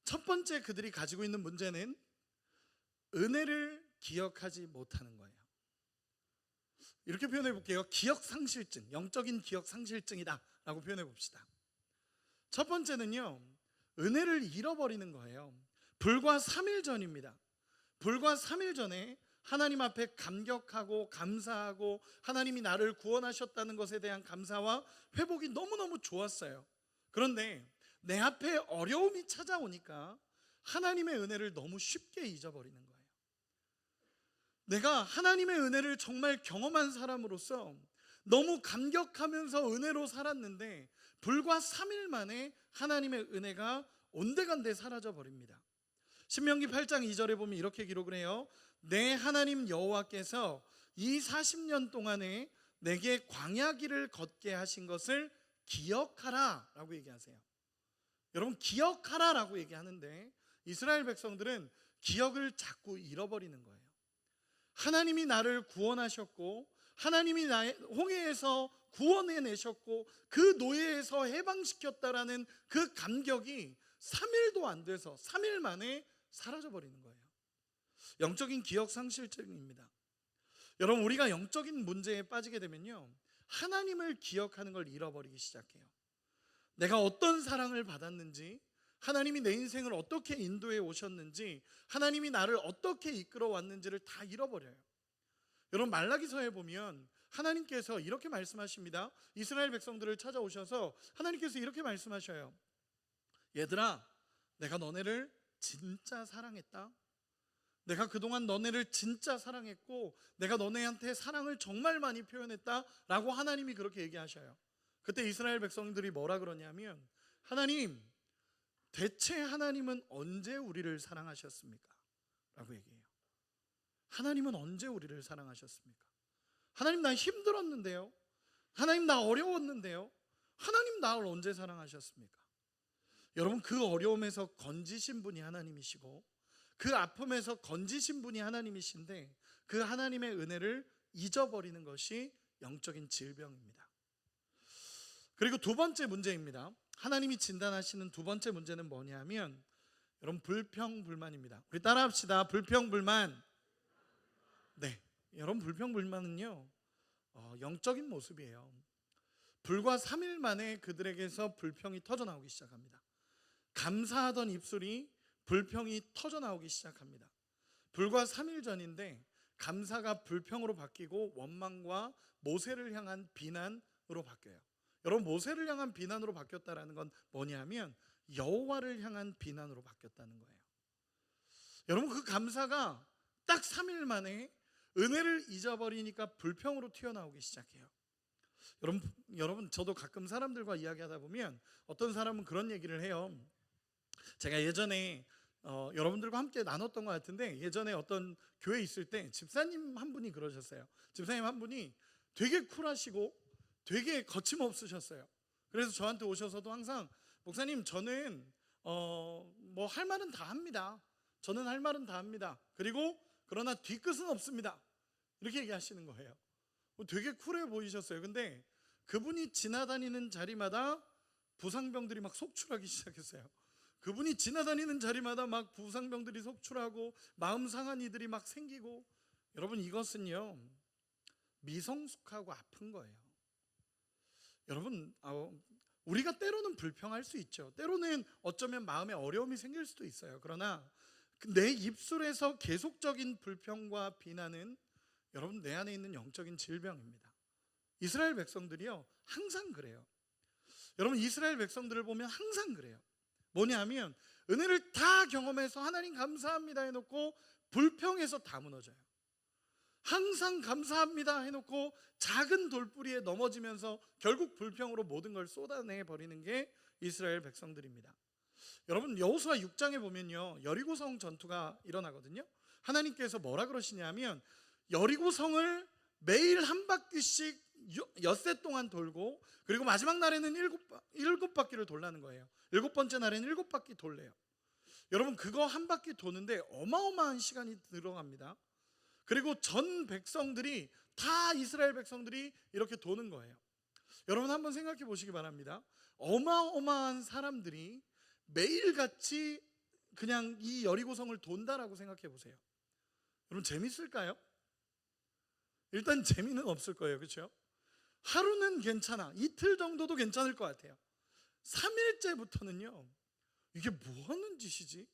첫 번째 그들이 가지고 있는 문제는 은혜를 기억하지 못하는 거예요. 이렇게 표현해 볼게요. 기억상실증, 영적인 기억상실증이다 라고 표현해 봅시다. 첫 번째는요, 은혜를 잃어버리는 거예요. 불과 3일 전입니다. 불과 3일 전에 하나님 앞에 감격하고 감사하고 하나님이 나를 구원하셨다는 것에 대한 감사와 회복이 너무너무 좋았어요. 그런데 내 앞에 어려움이 찾아오니까 하나님의 은혜를 너무 쉽게 잊어버리는 거예요. 내가 하나님의 은혜를 정말 경험한 사람으로서 너무 감격하면서 은혜로 살았는데 불과 3일 만에 하나님의 은혜가 온데간데 사라져 버립니다. 신명기 8장 2절에 보면 이렇게 기록을 해요. 내 하나님 여호와께서 이 40년 동안에 내게 광야길을 걷게 하신 것을 기억하라 라고 얘기하세요. 여러분, 기억하라 라고 얘기하는데 이스라엘 백성들은 기억을 자꾸 잃어버리는 거예요. 하나님이 나를 구원하셨고, 하나님이 나의 홍해에서 구원해내셨고, 그 노예에서 해방시켰다라는 그 감격이 3일도 안 돼서 3일 만에 사라져버리는 거예요. 영적인 기억 상실증입니다. 여러분, 우리가 영적인 문제에 빠지게 되면요, 하나님을 기억하는 걸 잃어버리기 시작해요. 내가 어떤 사랑을 받았는지, 하나님이 내 인생을 어떻게 인도해 오셨는지, 하나님이 나를 어떻게 이끌어 왔는지를 다 잃어버려요. 여러분, 말라기서에 보면 하나님께서 이렇게 말씀하십니다. 이스라엘 백성들을 찾아오셔서 하나님께서 이렇게 말씀하셔요. 얘들아, 내가 너네를 진짜 사랑했다. 내가 그동안 너네를 진짜 사랑했고, 내가 너네한테 사랑을 정말 많이 표현했다 라고 하나님이 그렇게 얘기하셔요. 그때 이스라엘 백성들이 뭐라 그러냐면, 하나님, 대체 하나님은 언제 우리를 사랑하셨습니까? 라고 얘기해요. 하나님은 언제 우리를 사랑하셨습니까? 하나님, 나 힘들었는데요. 하나님, 나 어려웠는데요. 하나님, 나를 언제 사랑하셨습니까? 여러분, 그 어려움에서 건지신 분이 하나님이시고, 그 아픔에서 건지신 분이 하나님이신데, 그 하나님의 은혜를 잊어버리는 것이 영적인 질병입니다. 그리고 두 번째 문제입니다. 하나님이 진단하시는 두 번째 문제는 뭐냐면, 여러분, 불평불만입니다. 우리 따라합시다. 불평불만. 네, 여러분, 불평불만은요, 영적인 모습이에요. 불과 3일 만에 그들에게서 불평이 터져나오기 시작합니다. 감사하던 입술이 불평이 터져나오기 시작합니다. 불과 3일 전인데 감사가 불평으로 바뀌고 원망과 모세를 향한 비난으로 바뀌어요. 여러분, 모세를 향한 비난으로 바뀌었다는 건 뭐냐면 여호와를 향한 비난으로 바뀌었다는 거예요. 여러분, 그 감사가 딱 3일 만에 은혜를 잊어버리니까 불평으로 튀어나오기 시작해요. 여러분, 저도 가끔 사람들과 이야기하다 보면 어떤 사람은 그런 얘기를 해요. 제가 예전에 여러분들과 함께 나눴던 것 같은데, 예전에 어떤 교회에 있을 때 집사님 한 분이 그러셨어요. 집사님 한 분이 되게 쿨하시고 되게 거침없으셨어요. 그래서 저한테 오셔서도 항상, 목사님, 저는 뭐 할 말은 다 합니다. 저는 할 말은 다 합니다. 그리고 그러나 뒤끝은 없습니다. 이렇게 얘기하시는 거예요. 되게 쿨해 보이셨어요. 근데 그분이 지나다니는 자리마다 부상병들이 막 속출하기 시작했어요. 그분이 지나다니는 자리마다 막 부상병들이 속출하고 마음 상한 이들이 막 생기고, 여러분, 이것은요, 미성숙하고 아픈 거예요. 여러분, 우리가 때로는 불평할 수 있죠. 때로는 어쩌면 마음에 어려움이 생길 수도 있어요. 그러나 내 입술에서 계속적인 불평과 비난은 여러분, 내 안에 있는 영적인 질병입니다. 이스라엘 백성들이요, 항상 그래요. 여러분, 이스라엘 백성들을 보면 항상 그래요. 뭐냐면 은혜를 다 경험해서 하나님 감사합니다 해놓고 불평해서 다 무너져요. 항상 감사합니다 해놓고 작은 돌뿌리에 넘어지면서 결국 불평으로 모든 걸 쏟아내 버리는 게 이스라엘 백성들입니다. 여러분, 여호수아 6장에 보면요, 여리고성 전투가 일어나거든요. 하나님께서 뭐라 그러시냐면, 여리고성을 매일 한 바퀴씩 엿새 동안 돌고, 그리고 마지막 날에는 일곱 바퀴를 돌라는 거예요. 7번째 날에는 7바퀴 돌래요. 여러분, 그거 한 바퀴 도는데 어마어마한 시간이 들어갑니다. 그리고 전 백성들이 다 이스라엘 백성들이 이렇게 도는 거예요. 여러분, 한번 생각해 보시기 바랍니다. 어마어마한 사람들이 매일같이 그냥 이 여리고성을 돈다라고 생각해 보세요. 여러분, 재밌을까요? 일단 재미는 없을 거예요. 그렇죠? 하루는 괜찮아, 이틀 정도도 괜찮을 것 같아요. 3일째부터는요, 이게 뭐 하는 짓이지?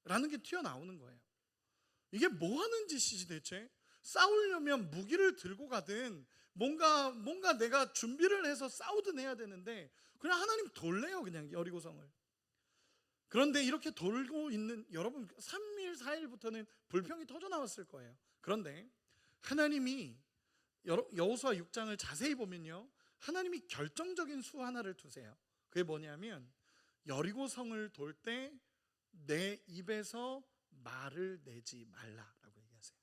라는 게 튀어나오는 거예요. 이게 뭐 하는 짓이지 대체? 싸우려면 무기를 들고 가든 뭔가 내가 준비를 해서 싸우든 해야 되는데 그냥 하나님 돌래요, 그냥 여리고성을. 그런데 이렇게 돌고 있는, 여러분, 3일 4일부터는 불평이 터져 나왔을 거예요. 그런데 하나님이 여호수아 6장을 자세히 보면요, 하나님이 결정적인 수 하나를 두세요. 그게 뭐냐면 여리고성을 돌 때 내 입에서 말을 내지 말라라고 얘기하세요.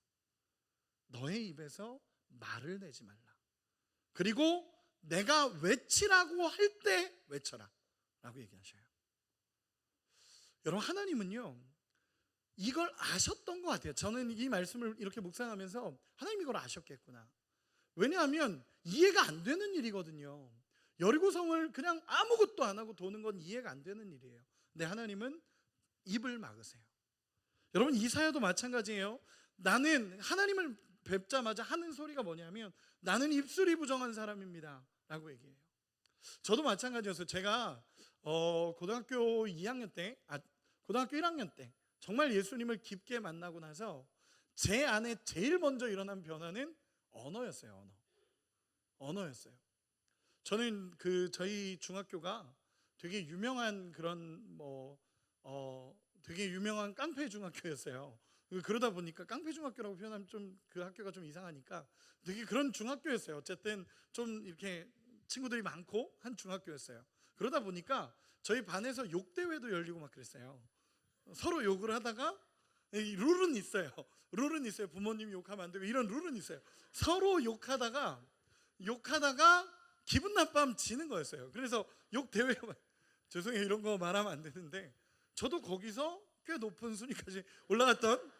너의 입에서 말을 내지 말라. 그리고 내가 외치라고 할 때 외쳐라 라고 얘기하셔요. 여러분, 하나님은요 이걸 아셨던 것 같아요. 저는 이 말씀을 이렇게 묵상하면서 하나님 이걸 아셨겠구나. 왜냐하면 이해가 안 되는 일이거든요. 여리고성을 그냥 아무것도 안 하고 도는 건 이해가 안 되는 일이에요. 근데 하나님은 입을 막으세요. 여러분, 이사야도 마찬가지예요. 나는 하나님을 뵙자마자 하는 소리가 뭐냐면 나는 입술이 부정한 사람입니다 라고 얘기해요. 저도 마찬가지였어요. 제가 고등학교 2학년 때, 고등학교 1학년 때 정말 예수님을 깊게 만나고 나서 제 안에 제일 먼저 일어난 변화는 언어였어요. 언어였어요. 저는 저희 중학교가 되게 유명한 그런 되게 유명한 깡패 중학교였어요. 그러다 보니까 깡패 중학교라고 표현하면 좀 그 학교가 좀 이상하니까 되게 그런 중학교였어요. 어쨌든 좀 이렇게 친구들이 많고 한 중학교였어요. 그러다 보니까 저희 반에서 욕 대회도 열리고 막 그랬어요. 서로 욕을 하다가 룰은 있어요. 부모님 욕하면 안 되고 이런 룰은 있어요. 서로 욕하다가 기분 나빠하면 지는 거였어요. 그래서 욕 대회가 죄송해요, 이런 거 말하면 안 되는데 저도 거기서 꽤 높은 순위까지 올라갔던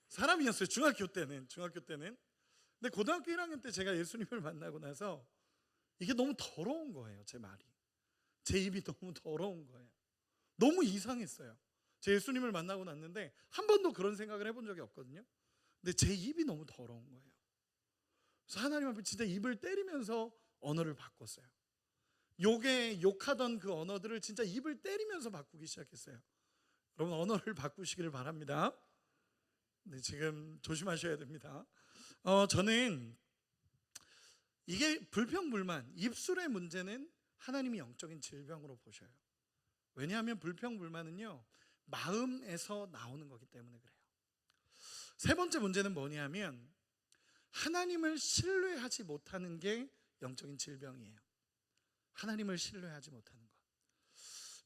사람이었어요. 중학교 때는. 근데 고등학교 1학년 때 제가 예수님을 만나고 나서 이게 너무 더러운 거예요. 제 말이, 제 입이 너무 더러운 거예요. 너무 이상했어요. 제 예수님을 만나고 났는데 한 번도 그런 생각을 해본 적이 없거든요. 근데 제 입이 너무 더러운 거예요. 그래서 하나님 앞에 진짜 입을 때리면서 언어를 바꿨어요. 욕하던 그 언어들을 진짜 입을 때리면서 바꾸기 시작했어요. 여러분, 언어를 바꾸시기를 바랍니다. 네, 지금 조심하셔야 됩니다. 저는 이게 불평불만, 입술의 문제는 하나님이 영적인 질병으로 보셔요. 왜냐하면 불평불만은요 마음에서 나오는 거기 때문에 그래요. 세 번째 문제는 뭐냐면 하나님을 신뢰하지 못하는 게 영적인 질병이에요. 하나님을 신뢰하지 못하는 것.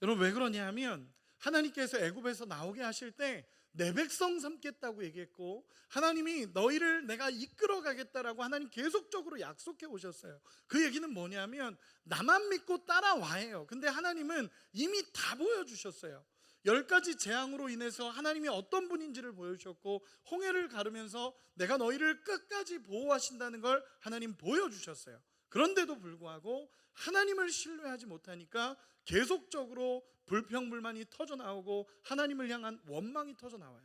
여러분, 왜 그러냐 하면 하나님께서 애굽에서 나오게 하실 때 내 백성 삼겠다고 얘기했고 하나님이 너희를 내가 이끌어 가겠다라고 하나님 계속적으로 약속해 오셨어요. 그 얘기는 뭐냐면 나만 믿고 따라와예요. 근데 하나님은 이미 다 보여주셨어요. 10가지 재앙으로 인해서 하나님이 어떤 분인지를 보여주셨고 홍해를 가르면서 내가 너희를 끝까지 보호하신다는 걸 하나님 보여주셨어요. 그런데도 불구하고 하나님을 신뢰하지 못하니까 계속적으로 불평불만이 터져나오고 하나님을 향한 원망이 터져나와요.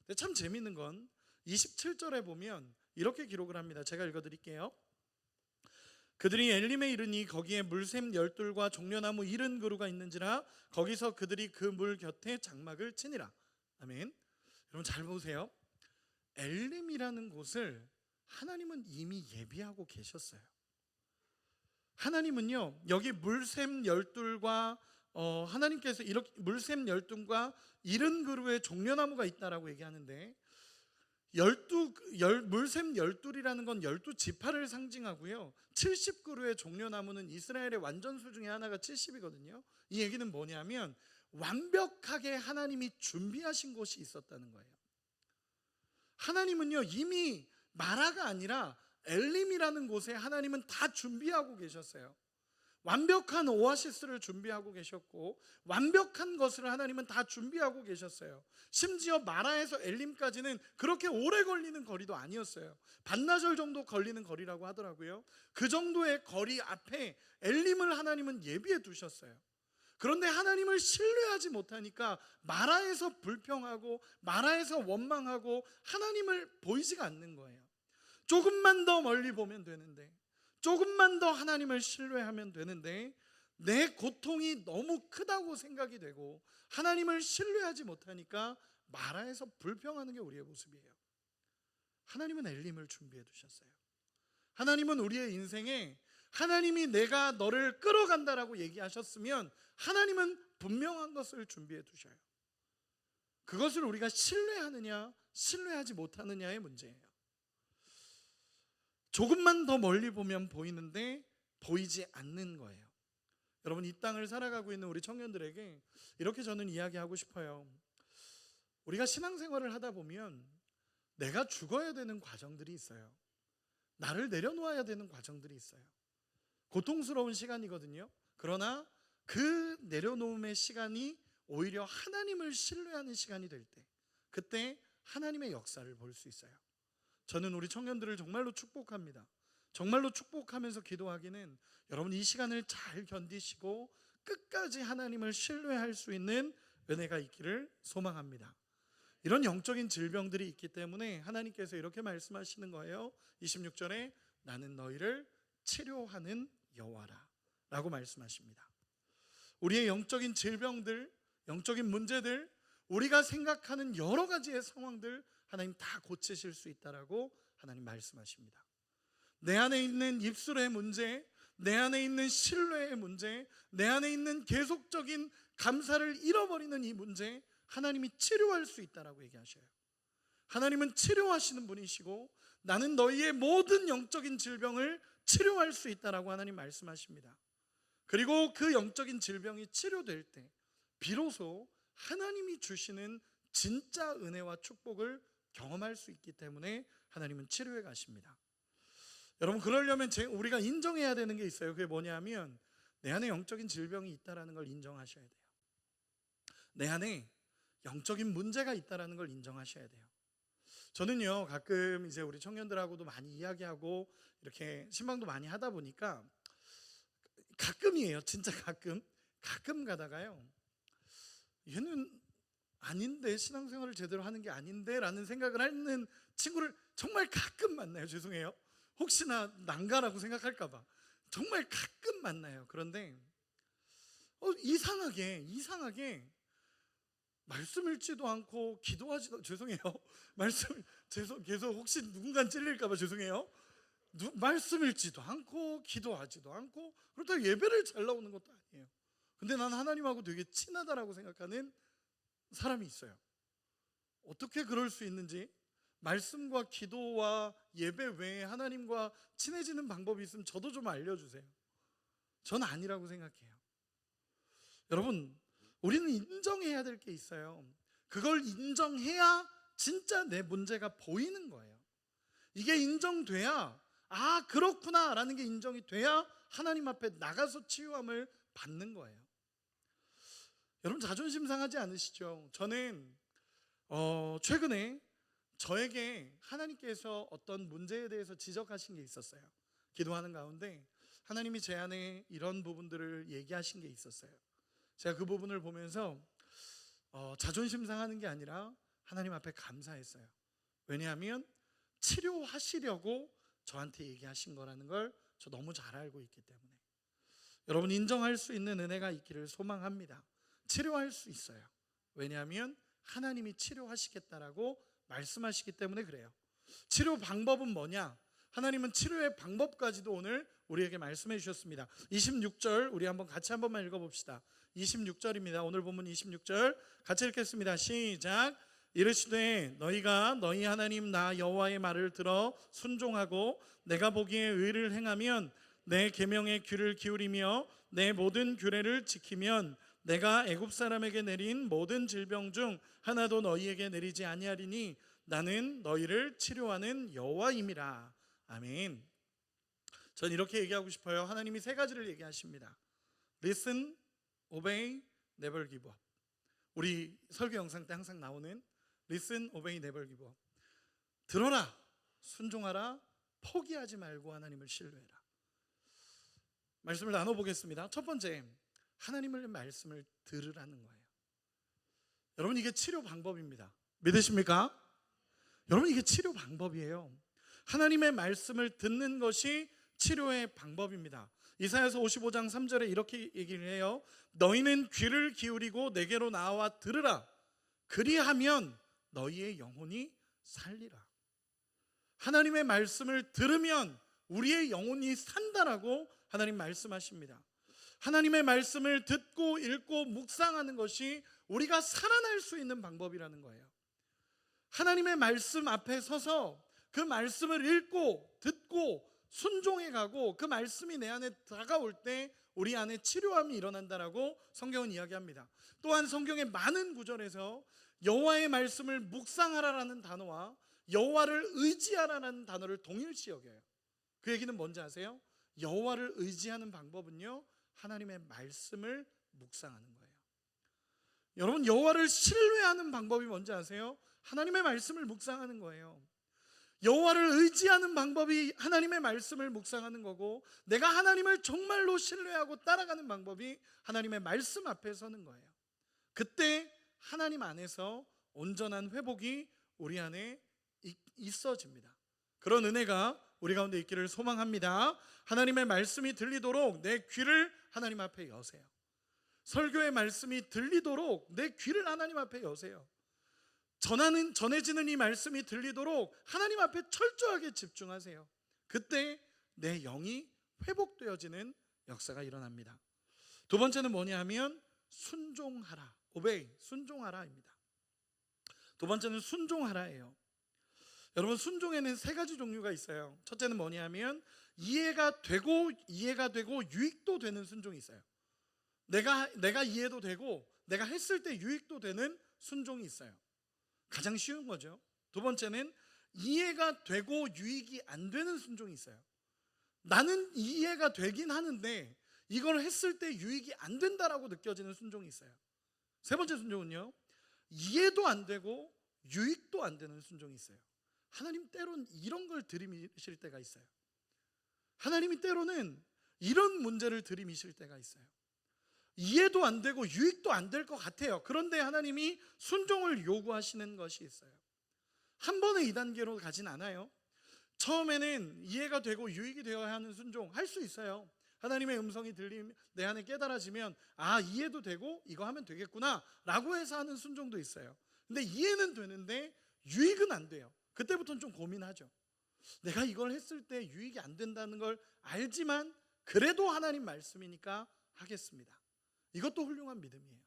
근데 참 재밌는 건 27절에 보면 이렇게 기록을 합니다. 제가 읽어드릴게요. 그들이 엘림에 이르니 거기에 물샘 12과 종려나무 70그루가 있는지라 거기서 그들이 그 물 곁에 장막을 치니라. 아멘. 여러분 잘 보세요. 엘림이라는 곳을 하나님은 이미 예비하고 계셨어요. 하나님은요 여기 물샘 12과 하나님께서 이렇게 물샘 12과 70그루의 종려나무가 있다라고 얘기하는데 물샘 12이라는 건 12지파를 상징하고요 70그루의 종려나무는 이스라엘의 완전수 중에 하나가 70이거든요. 이 얘기는 뭐냐면 완벽하게 하나님이 준비하신 곳이 있었다는 거예요. 하나님은요 이미 마라가 아니라 엘림이라는 곳에 하나님은 다 준비하고 계셨어요. 완벽한 오아시스를 준비하고 계셨고 완벽한 것을 하나님은 다 준비하고 계셨어요. 심지어 마라에서 엘림까지는 그렇게 오래 걸리는 거리도 아니었어요. 반나절 정도 걸리는 거리라고 하더라고요. 그 정도의 거리 앞에 엘림을 하나님은 예비해 두셨어요. 그런데 하나님을 신뢰하지 못하니까 마라에서 불평하고 마라에서 원망하고 하나님을 보이지가 않는 거예요. 조금만 더 멀리 보면 되는데 조금만 더 하나님을 신뢰하면 되는데 내 고통이 너무 크다고 생각이 되고 하나님을 신뢰하지 못하니까 마라에서 불평하는 게 우리의 모습이에요. 하나님은 엘림을 준비해 두셨어요. 하나님은 우리의 인생에 하나님이 내가 너를 끌어간다라고 얘기하셨으면 하나님은 분명한 것을 준비해 두셔요. 그것을 우리가 신뢰하느냐 신뢰하지 못하느냐의 문제예요. 조금만 더 멀리 보면 보이는데 보이지 않는 거예요. 여러분 이 땅을 살아가고 있는 우리 청년들에게 이렇게 저는 이야기하고 싶어요. 우리가 신앙생활을 하다 보면 내가 죽어야 되는 과정들이 있어요. 나를 내려놓아야 되는 과정들이 있어요. 고통스러운 시간이거든요. 그러나 그 내려놓음의 시간이 오히려 하나님을 신뢰하는 시간이 될 때, 그때 하나님의 역사를 볼 수 있어요. 저는 우리 청년들을 정말로 축복합니다. 정말로 축복하면서 기도하기는 여러분 이 시간을 잘 견디시고 끝까지 하나님을 신뢰할 수 있는 은혜가 있기를 소망합니다. 이런 영적인 질병들이 있기 때문에 하나님께서 이렇게 말씀하시는 거예요. 26절에 나는 너희를 치료하는 여호와라 라고 말씀하십니다. 우리의 영적인 질병들, 영적인 문제들, 우리가 생각하는 여러 가지의 상황들 하나님 다 고치실 수 있다라고 하나님 말씀하십니다. 내 안에 있는 입술의 문제, 내 안에 있는 신뢰의 문제, 내 안에 있는 계속적인 감사를 잃어버리는 이 문제 하나님이 치료할 수 있다라고 얘기하셔요. 하나님은 치료하시는 분이시고 나는 너희의 모든 영적인 질병을 치료할 수 있다라고 하나님 말씀하십니다. 그리고 그 영적인 질병이 치료될 때 비로소 하나님이 주시는 진짜 은혜와 축복을 경험할 수 있기 때문에 하나님은 치료해 가십니다. 여러분 그러려면 우리가 인정해야 되는 게 있어요. 그게 뭐냐면 내 안에 영적인 질병이 있다라는 걸 인정하셔야 돼요. 내 안에 영적인 문제가 있다라는 걸 인정하셔야 돼요. 저는요 가끔 이제 우리 청년들하고도 많이 이야기하고 이렇게 신방도 많이 하다 보니까 가끔이에요. 진짜 가끔 가다가요 얘는 아닌데, 신앙생활을 제대로 하는 게 아닌데 라는 생각을 하는 친구를 정말 가끔 만나요. 죄송해요. 혹시나 난가라고 생각할까 봐 정말 가끔 만나요. 그런데 이상하게 말씀 읽지도 않고 기도하지도, 죄송해요. 계속 혹시 누군가 찔릴까 봐 죄송해요. 말씀 읽지도 않고 기도하지도 않고 그렇다고 예배를 잘 나오는 것도 아니에요. 근데 난 하나님하고 되게 친하다라고 생각하는 사람이 있어요. 어떻게 그럴 수 있는지, 말씀과 기도와 예배 외에 하나님과 친해지는 방법이 있으면 저도 좀 알려주세요. 저는 아니라고 생각해요. 여러분 우리는 인정해야 될 게 있어요. 그걸 인정해야 진짜 내 문제가 보이는 거예요. 이게 인정돼야 아 그렇구나 라는 게 인정이 돼야 하나님 앞에 나가서 치유함을 받는 거예요. 여러분 자존심 상하지 않으시죠? 저는 최근에 저에게 하나님께서 어떤 문제에 대해서 지적하신 게 있었어요. 기도하는 가운데 하나님이 제 안에 이런 부분들을 얘기하신 게 있었어요. 제가 그 부분을 보면서 자존심 상하는 게 아니라 하나님 앞에 감사했어요. 왜냐하면 치료하시려고 저한테 얘기하신 거라는 걸 저 너무 잘 알고 있기 때문에. 여러분 인정할 수 있는 은혜가 있기를 소망합니다. 치료할 수 있어요. 왜냐하면 하나님이 치료하시겠다라고 말씀하시기 때문에 그래요. 치료 방법은 뭐냐? 하나님은 치료의 방법까지도 오늘 우리에게 말씀해 주셨습니다. 26절 우리 같이 한번만 읽어봅시다. 26절입니다. 오늘 본문 26절 같이 읽겠습니다. 시작. 이르시되 너희가 너희 하나님 나 여호와의 말을 들어 순종하고 내가 보기에 의를 행하면 내 계명에 귀를 기울이며 내 모든 규례를 지키면 내가 애굽 사람에게 내린 모든 질병 중 하나도 너희에게 내리지 아니하리니 나는 너희를 치료하는 여호와임이라. 아멘. 전 이렇게 얘기하고 싶어요. 하나님이 세 가지를 얘기하십니다. Listen, obey, never give up. 우리 설교 영상 때 항상 나오는 Listen, obey, never give up. 들어라, 순종하라, 포기하지 말고 하나님을 신뢰해라. 말씀을 나눠보겠습니다. 첫 번째, 하나님의 말씀을 들으라는 거예요. 여러분 이게 치료 방법입니다. 믿으십니까? 여러분 이게 치료 방법이에요. 하나님의 말씀을 듣는 것이 치료의 방법입니다. 이사야서 55장 3절에 이렇게 얘기를 해요. 너희는 귀를 기울이고 내게로 나와 들으라. 그리하면 너희의 영혼이 살리라. 하나님의 말씀을 들으면 우리의 영혼이 산다라고 하나님 말씀하십니다. 하나님의 말씀을 듣고 읽고 묵상하는 것이 우리가 살아날 수 있는 방법이라는 거예요. 하나님의 말씀 앞에 서서 그 말씀을 읽고 듣고 순종해 가고 그 말씀이 내 안에 다가올 때 우리 안에 치료함이 일어난다라고 성경은 이야기합니다. 또한 성경의 많은 구절에서 여호와의 말씀을 묵상하라라는 단어와 여호와를 의지하라라는 단어를 동일시 여겨요. 그 얘기는 뭔지 아세요? 여호와를 의지하는 방법은요, 하나님의 말씀을 묵상하는 거예요. 여러분, 여호와를 신뢰하는 방법이 뭔지 아세요? 하나님의 말씀을 묵상하는 거예요. 여호와를 의지하는 방법이 하나님의 말씀을 묵상하는 거고, 내가 하나님을 정말로 신뢰하고 따라가는 방법이 하나님의 말씀 앞에 서는 거예요. 그때 하나님 안에서 온전한 회복이 우리 안에 있어집니다. 그런 은혜가 우리 가운데 있기를 소망합니다. 하나님의 말씀이 들리도록 내 귀를 하나님 앞에 여세요. 설교의 말씀이 들리도록 내 귀를 하나님 앞에 여세요. 전해지는 이 말씀이 들리도록 하나님 앞에 철저하게 집중하세요. 그때 내 영이 회복되어지는 역사가 일어납니다. 두 번째는 뭐냐 하면 순종하라, 오베이, 순종하라입니다. 두 번째는 순종하라예요. 여러분, 순종에는 세 가지 종류가 있어요. 첫째는 뭐냐 하면 이해가 되고 유익도 되는 순종이 있어요. 내가 이해도 되고 내가 했을 때 유익도 되는 순종이 있어요. 가장 쉬운 거죠. 두 번째는 이해가 되고 유익이 안 되는 순종이 있어요. 나는 이해가 되긴 하는데 이걸 했을 때 유익이 안 된다라고 느껴지는 순종이 있어요. 세 번째 순종은요, 이해도 안 되고 유익도 안 되는 순종이 있어요. 하나님 때론 이런 걸 들이미실 때가 있어요. 하나님이 때로는 이런 문제를 들이미실 때가 있어요. 이해도 안 되고 유익도 안 될 것 같아요. 그런데 하나님이 순종을 요구하시는 것이 있어요. 한 번에 2단계로 가진 않아요. 처음에는 이해가 되고 유익이 되어야 하는 순종 할 수 있어요. 하나님의 음성이 들리면 내 안에 깨달아지면 이해도 되고 이거 하면 되겠구나 라고 해서 하는 순종도 있어요. 근데 이해는 되는데 유익은 안 돼요. 그때부터는 좀 고민하죠. 내가 이걸 했을 때 유익이 안 된다는 걸 알지만 그래도 하나님 말씀이니까 하겠습니다. 이것도 훌륭한 믿음이에요.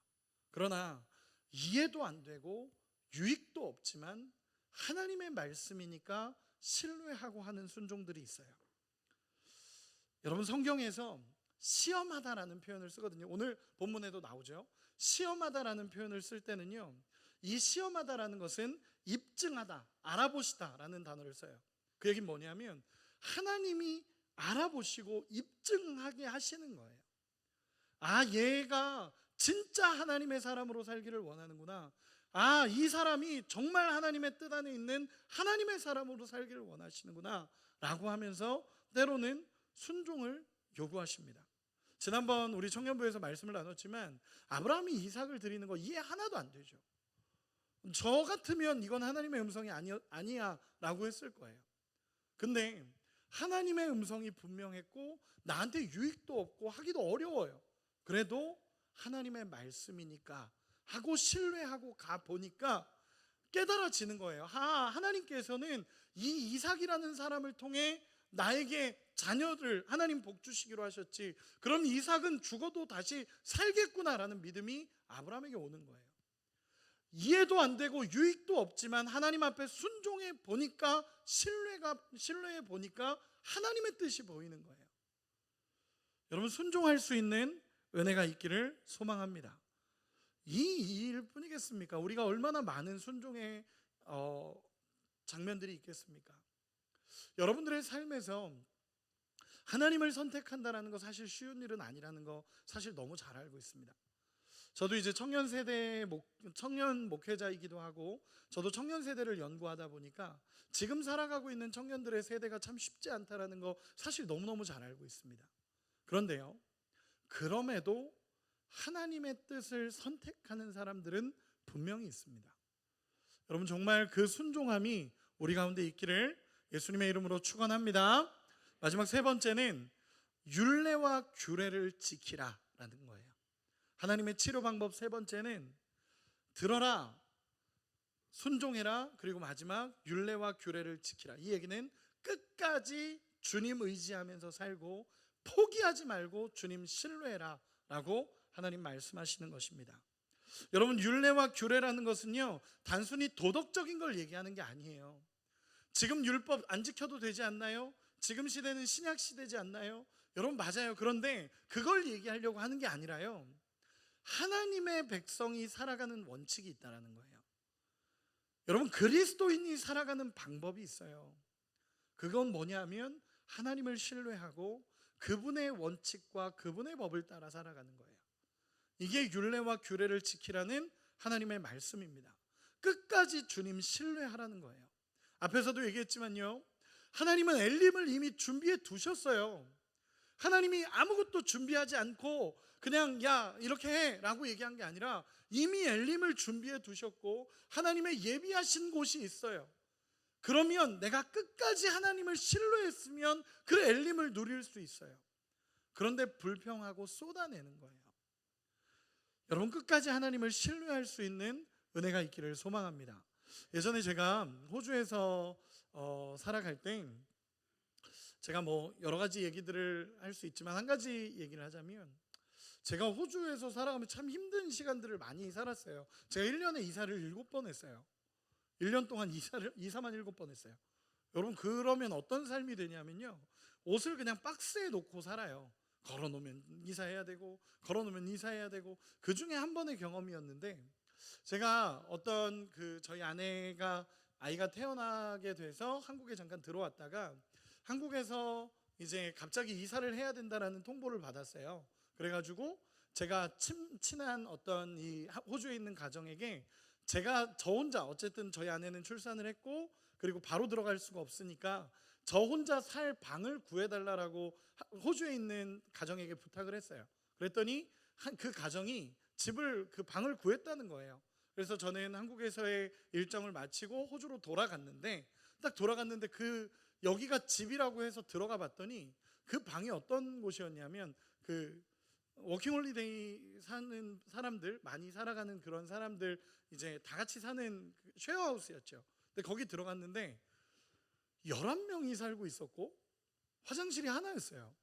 그러나 이해도 안 되고 유익도 없지만 하나님의 말씀이니까 신뢰하고 하는 순종들이 있어요. 여러분, 성경에서 시험하다라는 표현을 쓰거든요. 오늘 본문에도 나오죠. 시험하다라는 표현을 쓸 때는요, 이 시험하다라는 것은 입증하다, 알아보시다라는 단어를 써요. 그 얘기는 뭐냐면 하나님이 알아보시고 입증하게 하시는 거예요. 얘가 진짜 하나님의 사람으로 살기를 원하는구나. 이 사람이 정말 하나님의 뜻 안에 있는 하나님의 사람으로 살기를 원하시는구나 라고 하면서 때로는 순종을 요구하십니다. 지난번 우리 청년부에서 말씀을 나눴지만 아브라함이 이삭을 드리는 거 이해 하나도 안 되죠. 저 같으면 이건 하나님의 음성이 아니야 라고 했을 거예요. 근데 하나님의 음성이 분명했고 나한테 유익도 없고 하기도 어려워요. 그래도 하나님의 말씀이니까 하고 신뢰하고 가보니까 깨달아지는 거예요. 하나님께서는 이 이삭이라는 사람을 통해 나에게 자녀를 하나님 복 주시기로 하셨지, 그럼 이삭은 죽어도 다시 살겠구나라는 믿음이 아브라함에게 오는 거예요. 이해도 안 되고 유익도 없지만 하나님 앞에 순종해 보니까 신뢰해 보니까 하나님의 뜻이 보이는 거예요. 여러분, 순종할 수 있는 은혜가 있기를 소망합니다. 이 일 뿐이겠습니까? 우리가 얼마나 많은 순종의 장면들이 있겠습니까? 여러분들의 삶에서 하나님을 선택한다는 거 사실 쉬운 일은 아니라는 거 사실 너무 잘 알고 있습니다. 저도 이제 청년 목회자이기도 하고 저도 청년 세대를 연구하다 보니까 지금 살아가고 있는 청년들의 세대가 참 쉽지 않다라는 거 사실 너무너무 잘 알고 있습니다. 그런데요, 그럼에도 하나님의 뜻을 선택하는 사람들은 분명히 있습니다. 여러분, 정말 그 순종함이 우리 가운데 있기를 예수님의 이름으로 축원합니다. 마지막 세 번째는 율례와 규례를 지키라라는 거예요. 하나님의 치료 방법 세 번째는 들어라, 순종해라, 그리고 마지막 율례와 규례를 지키라. 이 얘기는 끝까지 주님 의지하면서 살고 포기하지 말고 주님 신뢰해라 라고 하나님 말씀하시는 것입니다. 여러분, 율례와 규례라는 것은요, 단순히 도덕적인 걸 얘기하는 게 아니에요. 지금 율법 안 지켜도 되지 않나요? 지금 시대는 신약 시대지 않나요? 여러분, 맞아요. 그런데 그걸 얘기하려고 하는 게 아니라요, 하나님의 백성이 살아가는 원칙이 있다는 거예요. 여러분, 그리스도인이 살아가는 방법이 있어요. 그건 뭐냐면 하나님을 신뢰하고 그분의 원칙과 그분의 법을 따라 살아가는 거예요. 이게 율례와 규례를 지키라는 하나님의 말씀입니다. 끝까지 주님 신뢰하라는 거예요. 앞에서도 얘기했지만요, 하나님은 엘림을 이미 준비해 두셨어요. 하나님이 아무것도 준비하지 않고 그냥 야 이렇게 해 라고 얘기한 게 아니라 이미 엘림을 준비해 두셨고 하나님의 예비하신 곳이 있어요. 그러면 내가 끝까지 하나님을 신뢰했으면 그 엘림을 누릴 수 있어요. 그런데 불평하고 쏟아내는 거예요. 여러분, 끝까지 하나님을 신뢰할 수 있는 은혜가 있기를 소망합니다. 예전에 제가 호주에서 살아갈 때 제가 뭐 여러 가지 얘기들을 할 수 있지만 한 가지 얘기를 하자면, 제가 호주에서 살아가면 참 힘든 시간들을 많이 살았어요. 제가 1년에 이사를 7번 했어요. 1년 동안 이사만 7번 했어요. 여러분, 그러면 어떤 삶이 되냐면요, 옷을 그냥 박스에 놓고 살아요. 걸어놓으면 이사해야 되고 걸어놓으면 이사해야 되고. 그 중에 한 번의 경험이었는데, 제가 어떤 저희 아내가 아이가 태어나게 돼서 한국에 잠깐 들어왔다가 한국에서 이제 갑자기 이사를 해야 된다라는 통보를 받았어요. 그래가지고 제가 친한 어떤 이 호주에 있는 가정에게 저 혼자, 어쨌든 저희 아내는 출산을 했고 그리고 바로 들어갈 수가 없으니까 저 혼자 살 방을 구해달라고 호주에 있는 가정에게 부탁을 했어요. 그랬더니 그 가정이 그 방을 구했다는 거예요. 그래서 저는 한국에서의 일정을 마치고 호주로 돌아갔는데, 딱 돌아갔는데 여기가 집이라고 해서 들어가 봤더니 그 방이 어떤 곳이었냐면 워킹홀리데이 사는 사람들, 많이 살아가는 그런 사람들 이제 다 같이 사는 쉐어하우스였죠. 근데 거기 들어갔는데 11명이 살고 있었고 화장실이 하나였어요.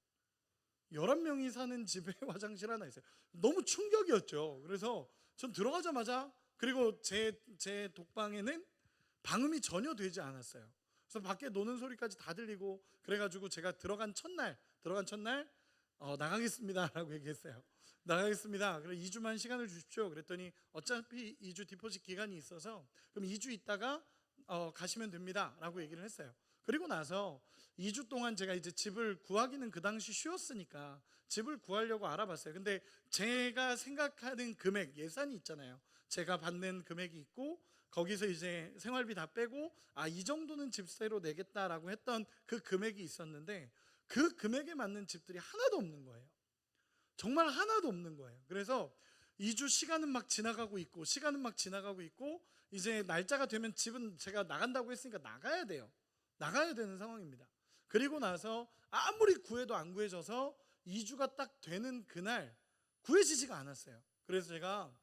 11명이 사는 집에 화장실 하나 있어요. 너무 충격이었죠. 그래서 전 들어가자마자, 그리고 제 독방에는 방음이 전혀 되지 않았어요. 그래서 밖에 노는 소리까지 다 들리고, 그래가지고 제가 들어간 첫날 나가겠습니다 라고 얘기했어요. 나가겠습니다. 그래 2주만 시간을 주십시오. 그랬더니 어차피 2주 디포짓 기간이 있어서 그럼 2주 있다가 가시면 됩니다 라고 얘기를 했어요. 그리고 나서 2주 동안 제가 이제 집을 구하기는 그 당시 쉬웠으니까 집을 구하려고 알아봤어요. 근데 제가 생각하는 금액, 예산이 있잖아요. 제가 받는 금액이 있고 거기서 이제 생활비 다 빼고 이 정도는 집세로 내겠다라고 했던 그 금액이 있었는데, 그 금액에 맞는 집들이 하나도 없는 거예요. 정말 하나도 없는 거예요. 그래서 2주 시간은 막 지나가고 있고 이제 날짜가 되면 집은 제가 나간다고 했으니까 나가야 되는 상황입니다. 그리고 나서 아무리 구해도 안 구해져서 2주가 딱 되는 그날 구해지지가 않았어요. 그래서 제가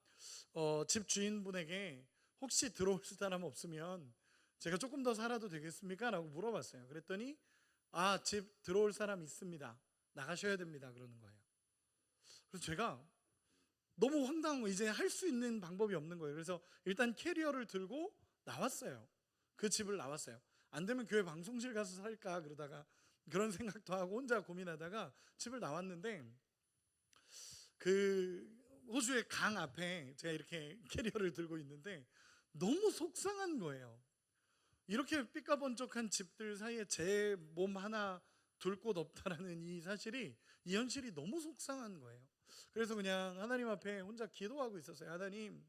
집 주인분에게 혹시 들어올 사람 없으면 제가 조금 더 살아도 되겠습니까? 라고 물어봤어요. 그랬더니 집 들어올 사람 있습니다. 나가셔야 됩니다. 그러는 거예요. 그래서 제가 너무 황당하고 이제 할 수 있는 방법이 없는 거예요. 그래서 일단 캐리어를 들고 나왔어요. 그 집을 나왔어요. 안 되면 교회 방송실 가서 살까 그러다가 그런 생각도 하고 혼자 고민하다가 집을 나왔는데, 호주의 강 앞에 제가 이렇게 캐리어를 들고 있는데 너무 속상한 거예요. 이렇게 삐까번쩍한 집들 사이에 제 몸 하나 둘 곳 없다라는 이 현실이 너무 속상한 거예요. 그래서 그냥 하나님 앞에 혼자 기도하고 있었어요. 하나님,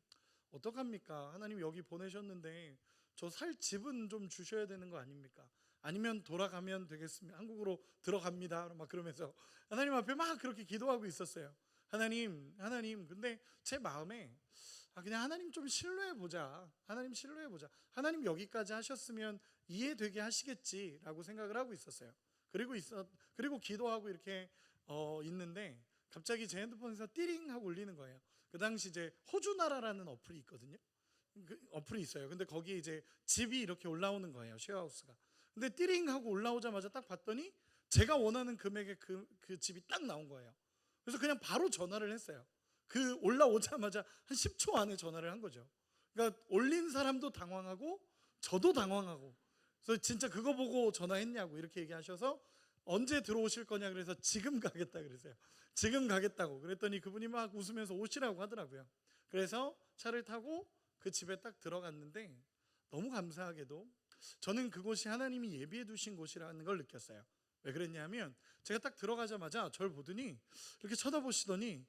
어떡합니까? 하나님 여기 보내셨는데 저 살 집은 좀 주셔야 되는 거 아닙니까? 아니면 돌아가면 되겠습니다. 한국으로 들어갑니다. 막 그러면서 하나님 앞에 막 그렇게 기도하고 있었어요. 하나님, 근데 제 마음에 그냥 하나님 좀 신뢰해보자. 하나님 여기까지 하셨으면 이해되게 하시겠지라고 생각을 하고 있었어요. 그리고 기도하고 이렇게 있는데 갑자기 제 핸드폰에서 띠링 하고 울리는 거예요. 그 당시 이제 호주나라라는 어플이 있거든요. 어플이 있어요. 근데 거기에 이제 집이 이렇게 올라오는 거예요. 쉐어하우스가. 근데 띠링 하고 올라오자마자 딱 봤더니 제가 원하는 금액의 그 집이 딱 나온 거예요. 그래서 그냥 바로 전화를 했어요. 올라오자마자 한 10초 안에 전화를 한 거죠. 그러니까 올린 사람도 당황하고 저도 당황하고, 그래서 진짜 그거 보고 전화했냐고 이렇게 얘기하셔서 언제 들어오실 거냐 그래서 지금 가겠다 그랬어요. 지금 가겠다고 그랬더니 그분이 막 웃으면서 오시라고 하더라고요. 그래서 차를 타고 그 집에 딱 들어갔는데 너무 감사하게도 저는 그곳이 하나님이 예비해 두신 곳이라는 걸 느꼈어요. 왜 그랬냐면 제가 딱 들어가자마자 저를 보더니 이렇게 쳐다보시더니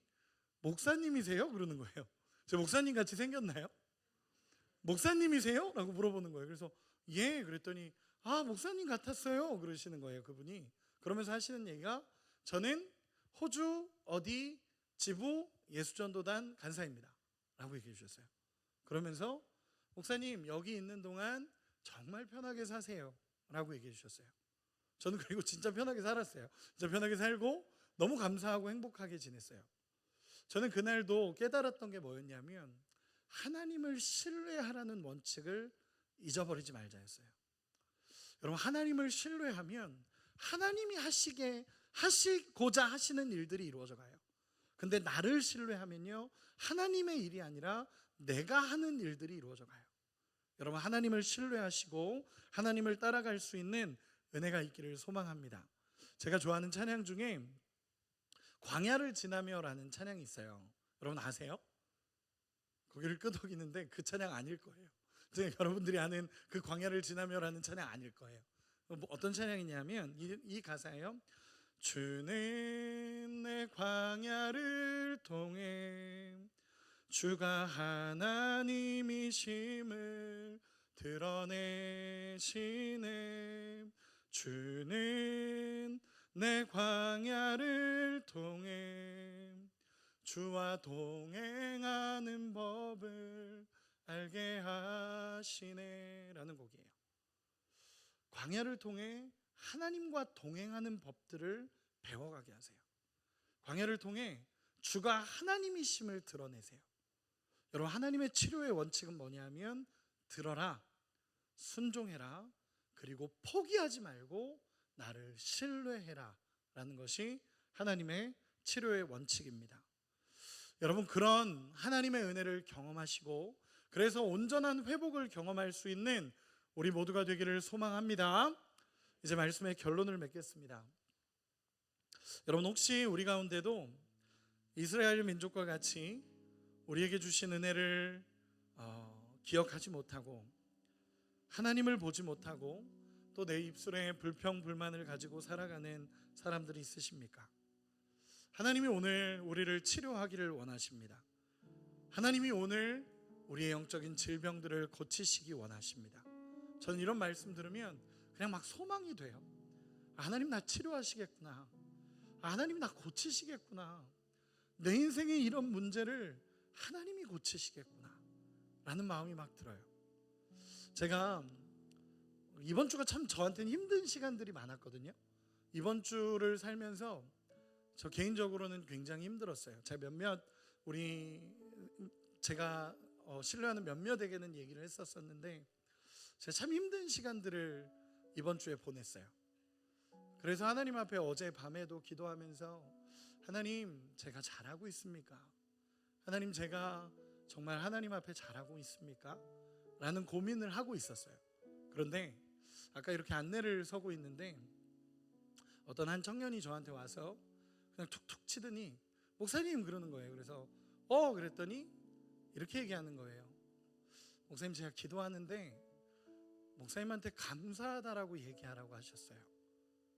목사님이세요? 그러는 거예요. 저 목사님 같이 생겼나요? 목사님이세요? 라고 물어보는 거예요. 그래서 예 그랬더니 아 목사님 같았어요 그러시는 거예요. 그분이 그러면서 하시는 얘기가 저는 호주 어디 지부 예수전도단 간사입니다 라고 얘기해 주셨어요. 그러면서 목사님 여기 있는 동안 정말 편하게 사세요 라고 얘기해 주셨어요. 저는 그리고 진짜 편하게 살았어요. 진짜 편하게 살고 너무 감사하고 행복하게 지냈어요. 저는 그날도 깨달았던 게 뭐였냐면 하나님을 신뢰하라는 원칙을 잊어버리지 말자였어요. 여러분 하나님을 신뢰하면 하나님이 하시고자 하시는 일들이 이루어져 가요. 근데 나를 신뢰하면요 하나님의 일이 아니라 내가 하는 일들이 이루어져 가요. 여러분 하나님을 신뢰하시고 하나님을 따라갈 수 있는 은혜가 있기를 소망합니다. 제가 좋아하는 찬양 중에 광야를 지나며라는 찬양이 있어요. 여러분 아세요? 고개를 끄덕이는데 그 찬양 아닐 거예요. 여러분들이 아는 그 광야를 지나며라는 찬양 아닐 거예요. 어떤 찬양이냐면 이 가사예요. 주는 내 광야를 통해 주가 하나님이심을 드러내시네. 주는 내 광야를 통해 주와 동행하는 법을 알게 하시네 라는 곡이에요. 광야를 통해 하나님과 동행하는 법들을 배워가게 하세요. 광야를 통해 주가 하나님이심을 드러내세요. 여러분 하나님의 치료의 원칙은 뭐냐면 들어라, 순종해라, 그리고 포기하지 말고 나를 신뢰해라 라는 것이 하나님의 치료의 원칙입니다. 여러분 그런 하나님의 은혜를 경험하시고 그래서 온전한 회복을 경험할 수 있는 우리 모두가 되기를 소망합니다. 이제 말씀의 결론을 맺겠습니다. 여러분 혹시 우리 가운데도 이스라엘 민족과 같이 우리에게 주신 은혜를 기억하지 못하고 하나님을 보지 못하고 또 내 입술에 불평 불만을 가지고 살아가는 사람들이 있으십니까? 하나님이 오늘 우리를 치료하기를 원하십니다. 하나님이 오늘 우리의 영적인 질병들을 고치시기 원하십니다. 저는 이런 말씀 들으면 그냥 막 소망이 돼요. 하나님 나 치료하시겠구나. 하나님 나 고치시겠구나. 내 인생의 이런 문제를 하나님이 고치시겠구나 라는 마음이 막 들어요. 제가 이번 주가 참 저한테는 힘든 시간들이 많았거든요. 이번 주를 살면서 저 개인적으로는 굉장히 힘들었어요. 제가 신뢰하는 몇몇에게는 얘기를 했었는데 제가 참 힘든 시간들을 이번 주에 보냈어요. 그래서 하나님 앞에 어제 밤에도 기도하면서 하나님 제가 잘하고 있습니까? 하나님 제가 정말 하나님 앞에 잘하고 있습니까? 라는 고민을 하고 있었어요. 그런데 아까 이렇게 안내를 서고 있는데 어떤 한 청년이 저한테 와서 그냥 툭툭 치더니 목사님 그러는 거예요. 그래서 그랬더니 이렇게 얘기하는 거예요. 목사님 제가 기도하는데 목사님한테 감사하다라고 얘기하라고 하셨어요.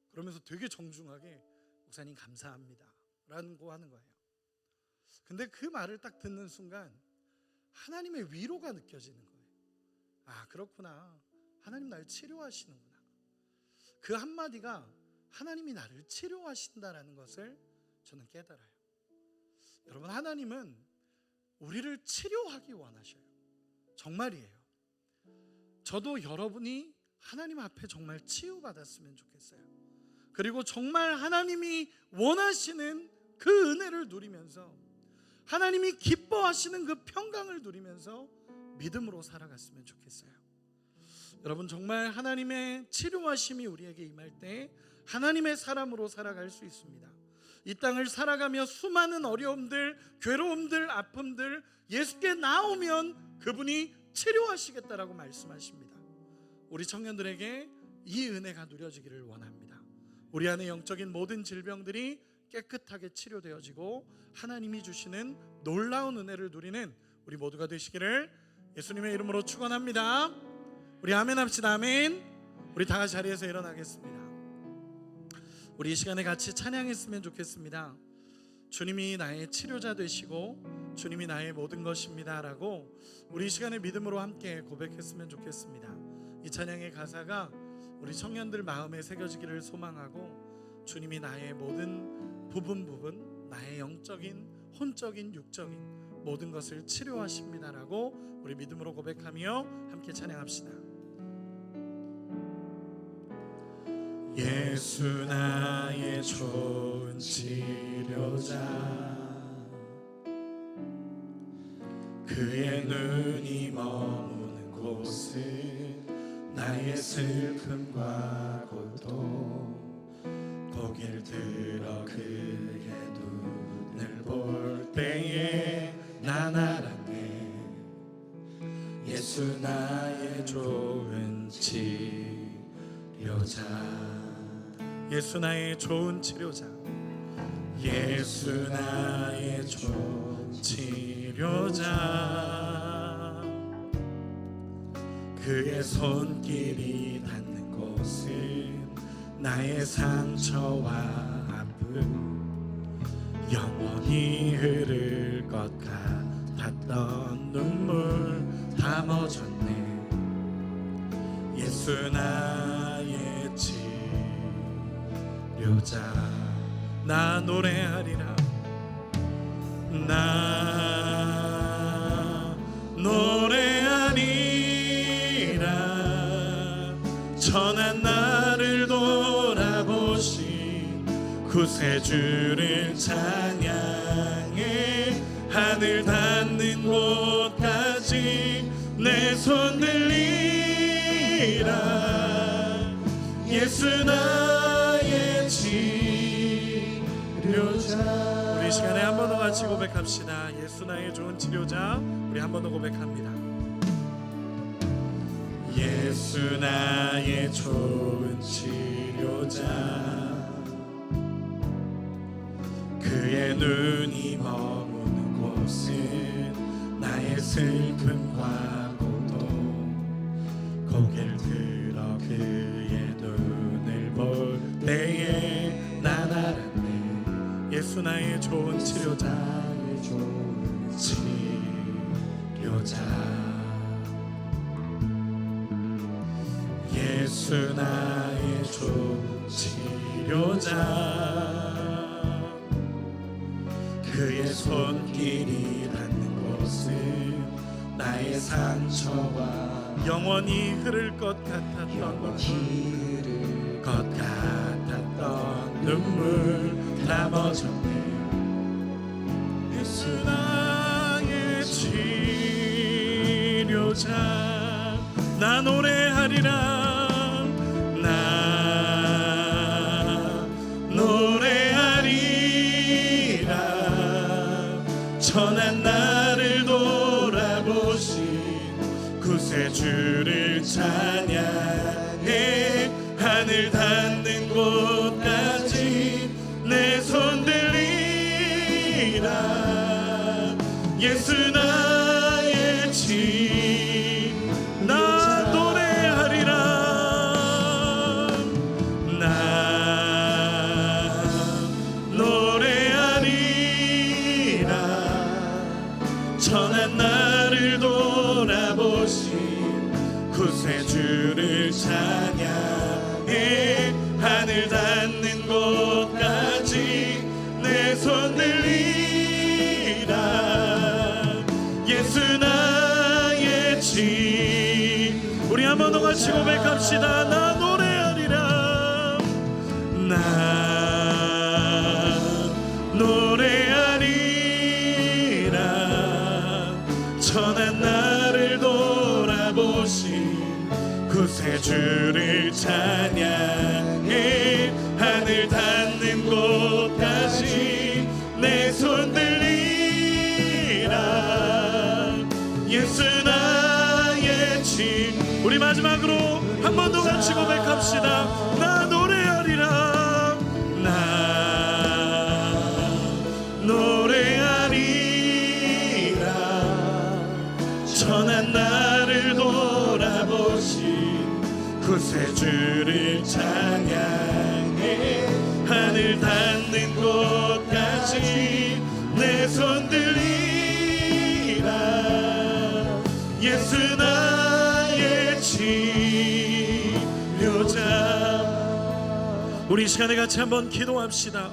그러면서 되게 정중하게 목사님 감사합니다 라고 하는 거예요. 근데 그 말을 딱 듣는 순간 하나님의 위로가 느껴지는 거예요. 아 그렇구나. 하나님 나를 치료하시는구나. 그 한마디가 하나님이 나를 치료하신다라는 것을 저는 깨달아요. 여러분 하나님은 우리를 치료하기 원하셔요. 정말이에요. 저도 여러분이 하나님 앞에 정말 치유받았으면 좋겠어요. 그리고 정말 하나님이 원하시는 그 은혜를 누리면서 하나님이 기뻐하시는 그 평강을 누리면서 믿음으로 살아갔으면 좋겠어요. 여러분 정말 하나님의 치료하심이 우리에게 임할 때 하나님의 사람으로 살아갈 수 있습니다. 이 땅을 살아가며 수많은 어려움들, 괴로움들, 아픔들 예수께 나오면 그분이 치료하시겠다라고 말씀하십니다. 우리 청년들에게 이 은혜가 누려지기를 원합니다. 우리 안에 영적인 모든 질병들이 깨끗하게 치료되어지고 하나님이 주시는 놀라운 은혜를 누리는 우리 모두가 되시기를 예수님의 이름으로 축원합니다. 우리 아멘 합시다. 아멘. 우리 다 같이 자리에서 일어나겠습니다. 우리 이 시간에 같이 찬양했으면 좋겠습니다. 주님이 나의 치료자 되시고 주님이 나의 모든 것입니다 라고 우리 이 시간에 믿음으로 함께 고백했으면 좋겠습니다. 이 찬양의 가사가 우리 청년들 마음에 새겨지기를 소망하고 주님이 나의 모든 부분 나의 영적인 혼적인 육적인 모든 것을 치료하십니다 라고 우리 믿음으로 고백하며 함께 찬양합시다. 예수 나의 좋은 치료자, 그의 눈이 머무는 곳은 나의 슬픔과 고통, 고개를 들어 그의 눈을 볼 때에 난 알았네. 예수 나의 좋은 치료자, 예수 나의 좋은 치료자, 예수 나의 좋은 치료자, 그의 손길이 닿는 곳은 나의 상처와 아픔, 영원히 흐를 것 같았던 눈물 다 멎었네. 예수 나의 치료자, 나 노래하리라, 나 노래하리라. 천한 나를 돌아보신 구세주를 찬양해 하늘 닿는 곳까지 내 손 들리라. 예수 나의 치료자. 우리 시간에 한 번 더 같이 고백합시다. 예수 나의 좋은 치료자. 우리 한 번 더 고백합니다. 예수 나의 좋은 치료자, 그의 눈이 머무는 곳은 나의 슬픔과 고통, 고개를 들어 그의 눈을 볼 때에 난 알았네. 예수 나의 좋은 치료자, 치료자, 예수 나의 좋은 치료자, 그의 손길이 닿는 곳은 나의 상처와 영원히 흐를 것 같았던 눈물 다 멎었네. 예수 나의 치료자, 나 노래하리라, 나 노래하리라. 천한 나를 돌아보신 구세주를 찬양해 하늘 닿는 곳까지 내 손 들리라. 예수 나의 나 노래하리라, 나 노래하리라. 천한 나를 돌아보신 구세주를 찬양해 하늘 닿는 곳까지 내 손 들리라. 예수 나의 우리 한 번 더 같이 고백합시다. 나 노래하리라, 나 노래하리라. 천한 나를 돌아보신 구세주를 찬양해 하늘 닿는 곳까지 내 손 들리라. 예수 나의 우리 마지막으로 한 번 더 같이 고백합시다. 나 노래하리라, 나 노래하리라. 천한 나를 돌아보시 우리 이 시간에 같이 한번 기도합시다.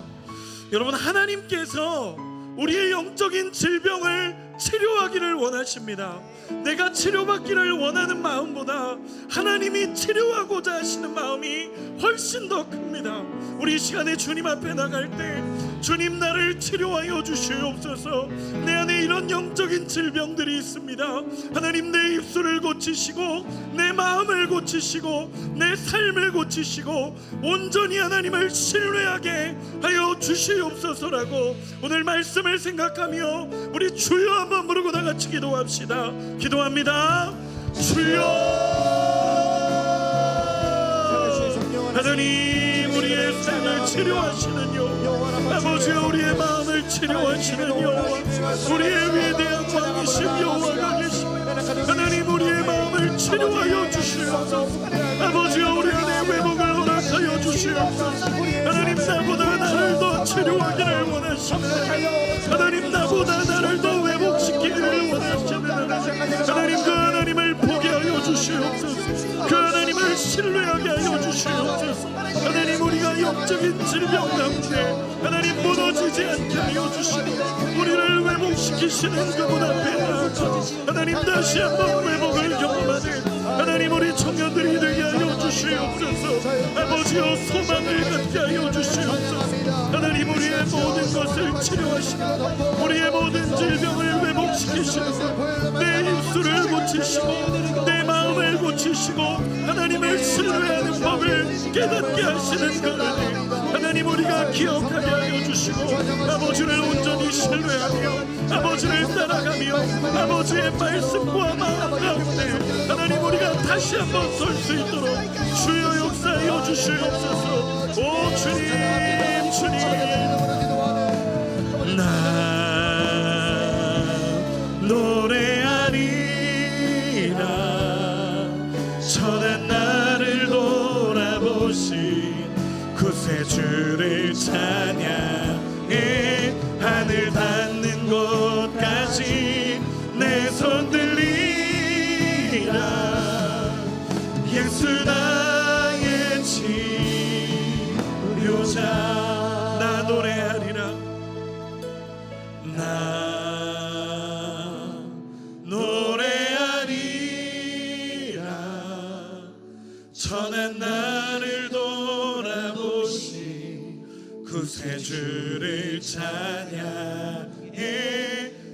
여러분, 하나님께서 우리의 영적인 질병을 치료하기를 원하십니다. 내가 치료받기를 원하는 마음보다 하나님이 치료하고자 하시는 마음이 훨씬 더 큽니다. 우리 이 시간에 주님 앞에 나갈 때 주님, 나를 치료하여 주시옵소서. 내 안에 이런 영적인 질병들이 있습니다. 하나님, 내 입술을 고치시고 내 마음을 고치시고 내 삶을 고치시고 온전히 하나님을 신뢰하게 하여 주시옵소서라고 오늘 말씀을 생각하며 우리 주여 한번 부르고 다 같이 기도합시다. 기도합니다. 주여, 하나님, 우리의 삶을 치료하시는 여호와, 아버지여, 우리의 마음을 치료하시는 여호와, 우리의 위대한 왕이신 여호와가 계십니다. 하나님, 우리의 마음을 치료하여 주시옵소서. 아버지여, 우리 안에 회복을 허락하여 주시옵소서. 하나님, 나보다 나를 더 치료하기를 원하십니다. 하나님, 나보다 나를 더 회복시키기를 원하십니다. 하나님, 그 하나님을 보게 하여 주시옵소서. 그 하나님을 신뢰하게 하여 주시옵소서. 하나님, 우리가 영적인 질병 가운데 하나님 무너지지 않게 하여 주시고 우리를 회복시키시는 그분 앞에 나아가 하나님 다시 한번 회복을 경험하는 하나님 우리 청년들이 되게 하여 주시옵소서. 아버지여, 소망을 갖게 하여 주시옵소서. 하나님, 우리의 모든 것을 치료하시고 우리의 모든 질병을 회복시키시고 내 입술을 고치시고 내 마음을 고치시고 하나님을 신뢰하는 법을 깨닫게 하시는 그 은혜 하나님, 우리가 기억하게 하여 주시고 아버지를 온전히 신뢰하며 아버지를 따라가며 아버지의 말씀과 마음 가운데 하나님, 우리가 다시 한번 설 수 있도록 주여 역사하여 주시옵소서. 오 주님, 주님, 나 노래하리라. 전한 나를 돌아보신 구세주를 찬양해. 하늘 닿는 곳까지 내 손 들리라. 예수 나의 치료자. 나 노래하리라. 나 노래하리라. 전한 나를 돌아보신 구세주를 찬양해.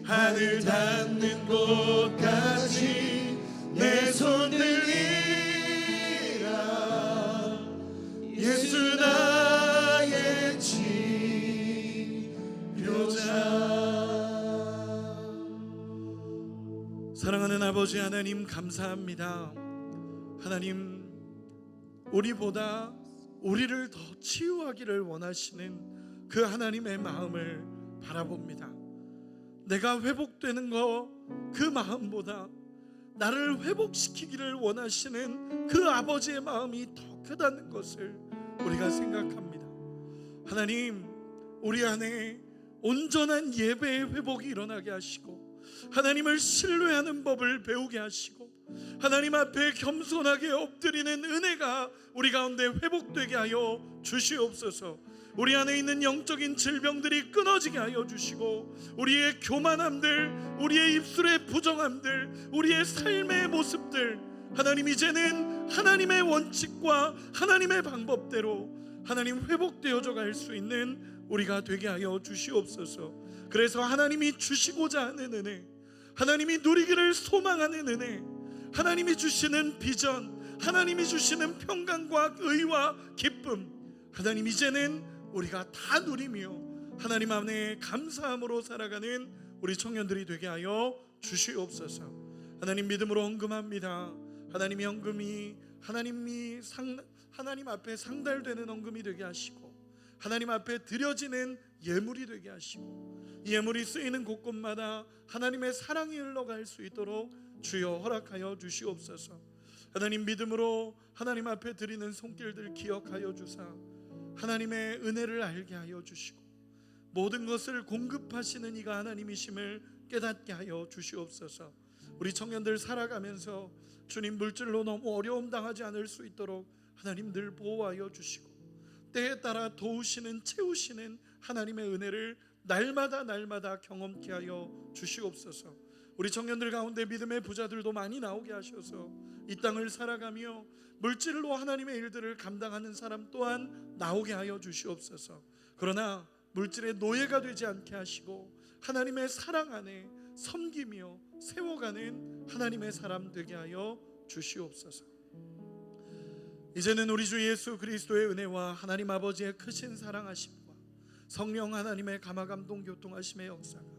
하늘 닿는 곳까지 내 손 들리라. 예수 나의 치료자. 사랑하는 아버지 하나님, 감사합니다. 하나님, 우리보다 우리를 더 치유하기를 원하시는 그 하나님의 마음을 바라봅니다. 내가 회복되는 그 마음보다 나를 회복시키기를 원하시는 그 아버지의 마음이 더 크다는 것을 우리가 생각합니다. 하나님, 우리 안에 온전한 예배의 회복이 일어나게 하시고 하나님을 신뢰하는 법을 배우게 하시고 하나님 앞에 겸손하게 엎드리는 은혜가 우리 가운데 회복되게 하여 주시옵소서. 우리 안에 있는 영적인 질병들이 끊어지게 하여 주시고 우리의 교만함들, 우리의 입술의 부정함들, 우리의 삶의 모습들 하나님, 이제는 하나님의 원칙과 하나님의 방법대로 하나님 회복되어져 갈 수 있는 우리가 되게 하여 주시옵소서. 그래서 하나님이 주시고자 하는 은혜, 하나님이 누리기를 소망하는 은혜, 하나님이 주시는 비전, 하나님이 주시는 평강과 의와 기쁨, 하나님 이제는 우리가 다 누리며 하나님 안에 감사함으로 살아가는 우리 청년들이 되게 하여 주시옵소서. 하나님, 믿음으로 헌금합니다. 하나님의 헌금이 하나님 앞에 상달되는 헌금이 되게 하시고 하나님 앞에 드려지는 예물이 되게 하시고 이 예물이 쓰이는 곳곳마다 하나님의 사랑이 흘러갈 수 있도록 주여 허락하여 주시옵소서. 하나님, 믿음으로 하나님 앞에 드리는 손길들 기억하여 주사 하나님의 은혜를 알게 하여 주시고 모든 것을 공급하시는 이가 하나님이심을 깨닫게 하여 주시옵소서. 우리 청년들 살아가면서 주님, 물질로 너무 어려움 당하지 않을 수 있도록 하나님 늘 보호하여 주시고 때에 따라 도우시는 채우시는 하나님의 은혜를 날마다 경험케 하여 주시옵소서. 우리 청년들 가운데 믿음의 부자들도 많이 나오게 하셔서 이 땅을 살아가며 물질로 하나님의 일들을 감당하는 사람 또한 나오게 하여 주시옵소서. 그러나 물질의 노예가 되지 않게 하시고 하나님의 사랑 안에 섬기며 세워가는 하나님의 사람 되게 하여 주시옵소서. 이제는 우리 주 예수 그리스도의 은혜와 하나님 아버지의 크신 사랑하심과 성령 하나님의 감화감동 교통하심의 역사가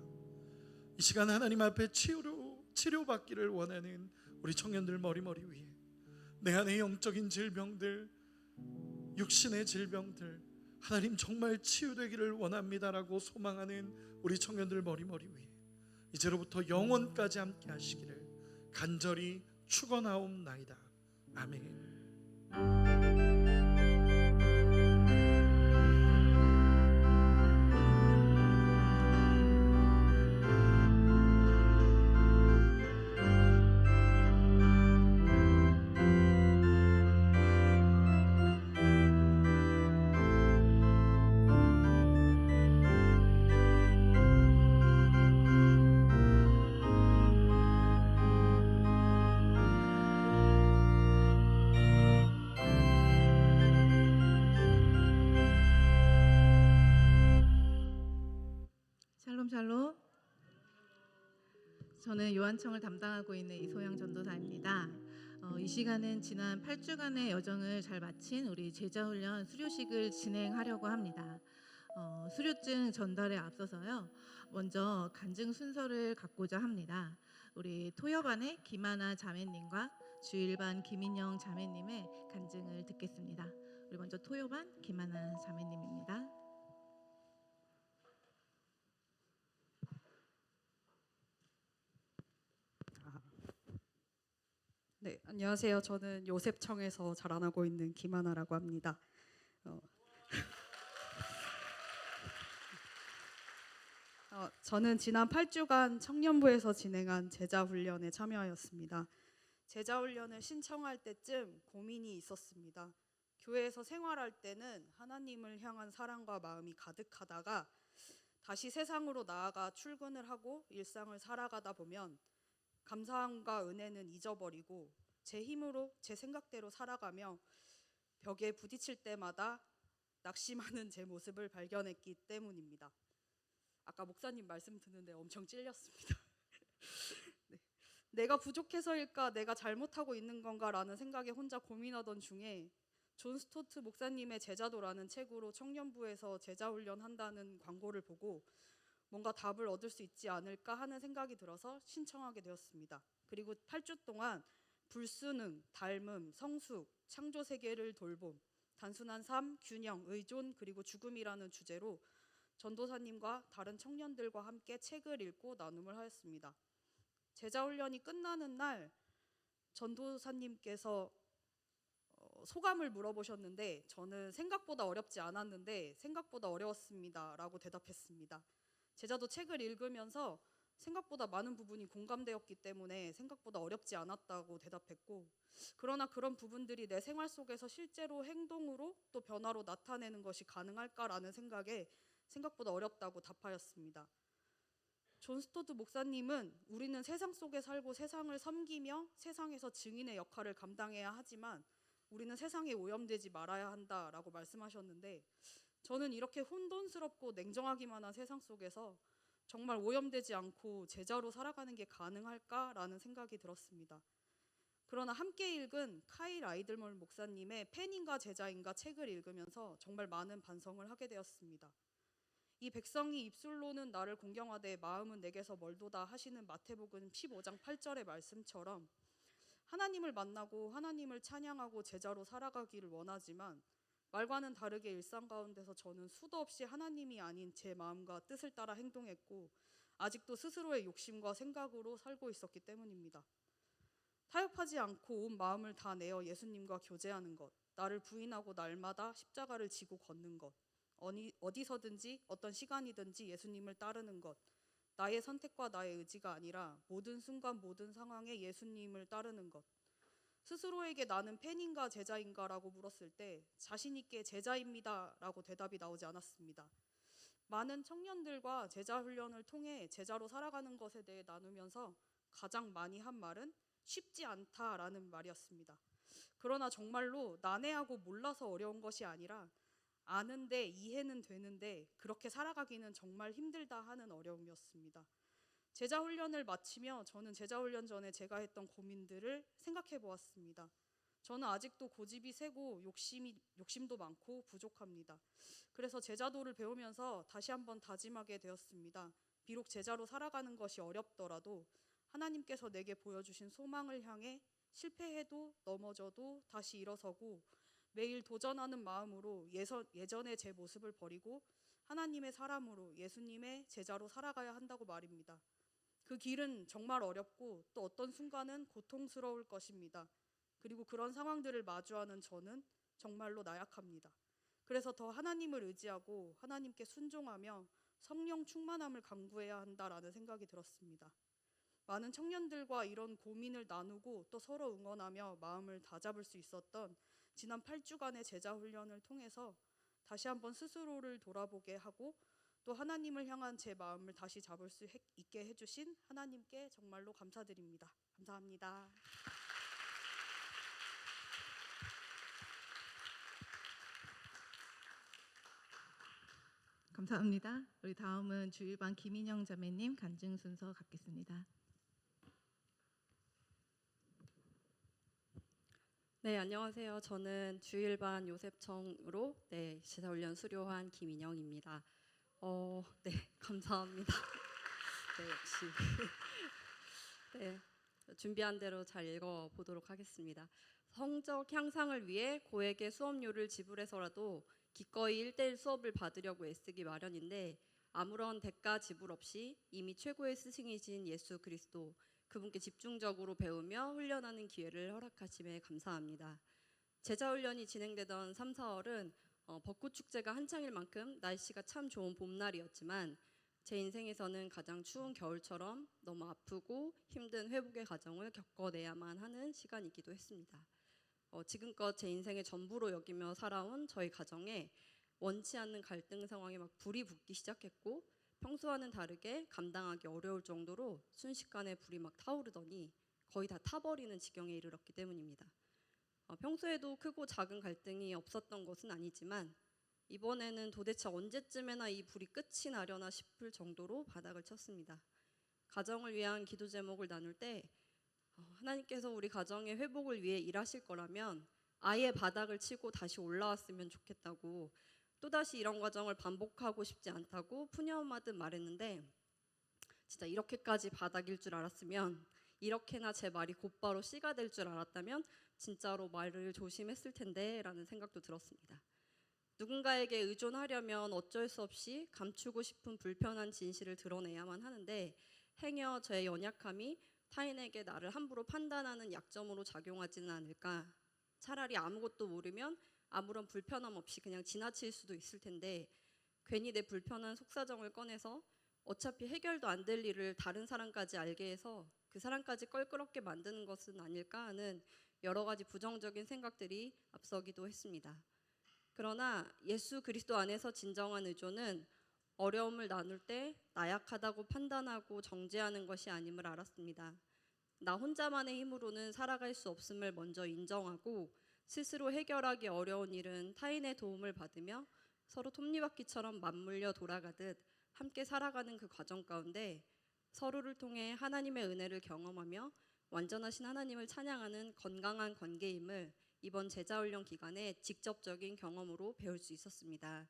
이 시간 하나님 앞에 치료받기를 원하는 우리 청년들 머리머리 위에 내 안의 영적인 질병들, 육신의 질병들 하나님 정말 치유되기를 원합니다라고 소망하는 우리 청년들 머리머리 위에 이제로부터 영원까지 함께 하시기를 간절히 축원하옵나이다. 아멘.
샬롬. 저는 요한청을 담당하고 있는 이소영 전도사입니다. 이 시간은 지난 8주간의 여정을 잘 마친 우리 제자훈련 수료식을 진행하려고 합니다. 수료증 전달에 앞서서요, 먼저 간증 순서를 갖고자 합니다. 우리 토여반의 김하나 자매님과 주일반 김인영 자매님의 간증을 듣겠습니다. 우리 먼저 토여반 김하나 자매님입니다.
네, 안녕하세요. 저는 요셉청에서 자라나고 있는 김하나라고 합니다. 저는 지난 8주간 청년부에서 진행한 제자훈련에 참여하였습니다. 제자훈련을 신청할 때쯤 고민이 있었습니다. 교회에서 생활할 때는 하나님을 향한 사랑과 마음이 가득하다가 다시 세상으로 나아가 출근을 하고 일상을 살아가다 보면 감사함과 은혜는 잊어버리고 제 힘으로 제 생각대로 살아가며 벽에 부딪힐 때마다 낙심하는 제 모습을 발견했기 때문입니다. 아까 목사님 말씀 듣는데 엄청 찔렸습니다. 네. 내가 부족해서일까, 내가 잘못하고 있는 건가라는 생각에 혼자 고민하던 중에 존 스토트 목사님의 제자도라는 책으로 청년부에서 제자훈련 한다는 광고를 보고 뭔가 답을 얻을 수 있지 않을까 하는 생각이 들어서 신청하게 되었습니다. 그리고 8주 동안 불순응, 닮음, 성숙, 창조 세계를 돌봄, 단순한 삶, 균형, 의존, 그리고 죽음이라는 주제로 전도사님과 다른 청년들과 함께 책을 읽고 나눔을 하였습니다. 제자훈련이 끝나는 날 전도사님께서 소감을 물어보셨는데 저는 생각보다 어렵지 않았는데 생각보다 어려웠습니다 라고 대답했습니다. 제자도 책을 읽으면서 생각보다 많은 부분이 공감되었기 때문에 생각보다 어렵지 않았다고 대답했고, 그러나 그런 부분들이 내 생활 속에서 실제로 행동으로 또 변화로 나타내는 것이 가능할까라는 생각에 생각보다 어렵다고 답하였습니다. 존 스토트 목사님은 우리는 세상 속에 살고 세상을 섬기며 세상에서 증인의 역할을 감당해야 하지만 우리는 세상에 오염되지 말아야 한다라고 말씀하셨는데, 저는 이렇게 혼돈스럽고 냉정하기만 한 세상 속에서 정말 오염되지 않고 제자로 살아가는 게 가능할까라는 생각이 들었습니다. 그러나 함께 읽은 카일 아이들몰 목사님의 팬인가 제자인가 책을 읽으면서 정말 많은 반성을 하게 되었습니다. 이 백성이 입술로는 나를 공경하되 마음은 내게서 멀도다 하시는 마태복음 15장 8절의 말씀처럼 하나님을 만나고 하나님을 찬양하고 제자로 살아가기를 원하지만 말과는 다르게 일상 가운데서 저는 수도 없이 하나님이 아닌 제 마음과 뜻을 따라 행동했고 아직도 스스로의 욕심과 생각으로 살고 있었기 때문입니다. 타협하지 않고 온 마음을 다 내어 예수님과 교제하는 것, 나를 부인하고 날마다 십자가를 지고 걷는 것, 어디서든지 어떤 시간이든지 예수님을 따르는 것, 나의 선택과 나의 의지가 아니라 모든 순간 모든 상황에 예수님을 따르는 것, 스스로에게 나는 팬인가 제자인가라고 물었을 때 자신 있게 제자입니다라고 대답이 나오지 않았습니다. 많은 청년들과 제자 훈련을 통해 제자로 살아가는 것에 대해 나누면서 가장 많이 한 말은 쉽지 않다라는 말이었습니다. 그러나 정말로 난해하고 몰라서 어려운 것이 아니라 아는데 이해는 되는데 그렇게 살아가기는 정말 힘들다 하는 어려움이었습니다. 제자 훈련을 마치며 저는 제자 훈련 전에 제가 했던 고민들을 생각해 보았습니다. 저는 아직도 고집이 세고 욕심도 많고 부족합니다. 그래서 제자도를 배우면서 다시 한번 다짐하게 되었습니다. 비록 제자로 살아가는 것이 어렵더라도 하나님께서 내게 보여주신 소망을 향해 실패해도 넘어져도 다시 일어서고 매일 도전하는 마음으로 예전의 제 모습을 버리고 하나님의 사람으로 예수님의 제자로 살아가야 한다고 말입니다. 그 길은 정말 어렵고 또 어떤 순간은 고통스러울 것입니다. 그리고 그런 상황들을 마주하는 저는 정말로 나약합니다. 그래서 더 하나님을 의지하고 하나님께 순종하며 성령 충만함을 간구해야 한다라는 생각이 들었습니다. 많은 청년들과 이런 고민을 나누고 또 서로 응원하며 마음을 다잡을 수 있었던 지난 8주간의 제자 훈련을 통해서 다시 한번 스스로를 돌아보게 하고 또 하나님을 향한 제 마음을 다시 잡을 수 있게 해주신 하나님께 정말로 감사드립니다. 감사합니다.
감사합니다. 우리 다음은 주일반 김인영 자매님 간증 순서 갖겠습니다.
네, 안녕하세요. 저는 주일반 요셉청으로 제자훈련 수료한 김인영입니다. 네, 감사합니다. 네, 역시. 네, 준비한 대로 잘 읽어보도록 하겠습니다. 성적 향상을 위해 고액의 수업료를 지불해서라도 기꺼이 1:1 수업을 받으려고 애쓰기 마련인데 아무런 대가 지불 없이 이미 최고의 스승이신 예수 그리스도 그분께 집중적으로 배우며 훈련하는 기회를 허락하심에 감사합니다. 제자훈련이 진행되던 3, 4월은 벚꽃축제가 한창일 만큼 날씨가 참 좋은 봄날이었지만 제 인생에서는 가장 추운 겨울처럼 너무 아프고 힘든 회복의 과정을 겪어내야만 하는 시간이기도 했습니다. 지금껏 제 인생의 전부로 여기며 살아온 저희 가정에 원치 않는 갈등 상황에 막 불이 붙기 시작했고 평소와는 다르게 감당하기 어려울 정도로 순식간에 불이 막 타오르더니 거의 다 타버리는 지경에 이르렀기 때문입니다. 평소에도 크고 작은 갈등이 없었던 것은 아니지만 이번에는 도대체 언제쯤에나 이 불이 끝이 나려나 싶을 정도로 바닥을 쳤습니다. 가정을 위한 기도 제목을 나눌 때 하나님께서 우리 가정의 회복을 위해 일하실 거라면 아예 바닥을 치고 다시 올라왔으면 좋겠다고 또다시 이런 과정을 반복하고 싶지 않다고 푸념하듯 말했는데 진짜 이렇게까지 바닥일 줄 알았으면 이렇게나 제 말이 곧바로 씨가 될 줄 알았다면 진짜로 말을 조심했을 텐데 라는 생각도 들었습니다. 누군가에게 의존하려면 어쩔 수 없이 감추고 싶은 불편한 진실을 드러내야만 하는데 행여 저의 연약함이 타인에게 나를 함부로 판단하는 약점으로 작용하지는 않을까. 차라리 아무것도 모르면 아무런 불편함 없이 그냥 지나칠 수도 있을 텐데 괜히 내 불편한 속사정을 꺼내서 어차피 해결도 안 될 일을 다른 사람까지 알게 해서 그 사람까지 껄끄럽게 만드는 것은 아닐까 하는 여러 가지 부정적인 생각들이 앞서기도 했습니다. 그러나 예수 그리스도 안에서 진정한 의존은 어려움을 나눌 때 나약하다고 판단하고 정죄하는 것이 아님을 알았습니다. 나 혼자만의 힘으로는 살아갈 수 없음을 먼저 인정하고 스스로 해결하기 어려운 일은 타인의 도움을 받으며 서로 톱니바퀴처럼 맞물려 돌아가듯 함께 살아가는 그 과정 가운데 서로를 통해 하나님의 은혜를 경험하며 완전하신 하나님을 찬양하는 건강한 관계임을 이번 제자훈련 기간에 직접적인 경험으로 배울 수 있었습니다.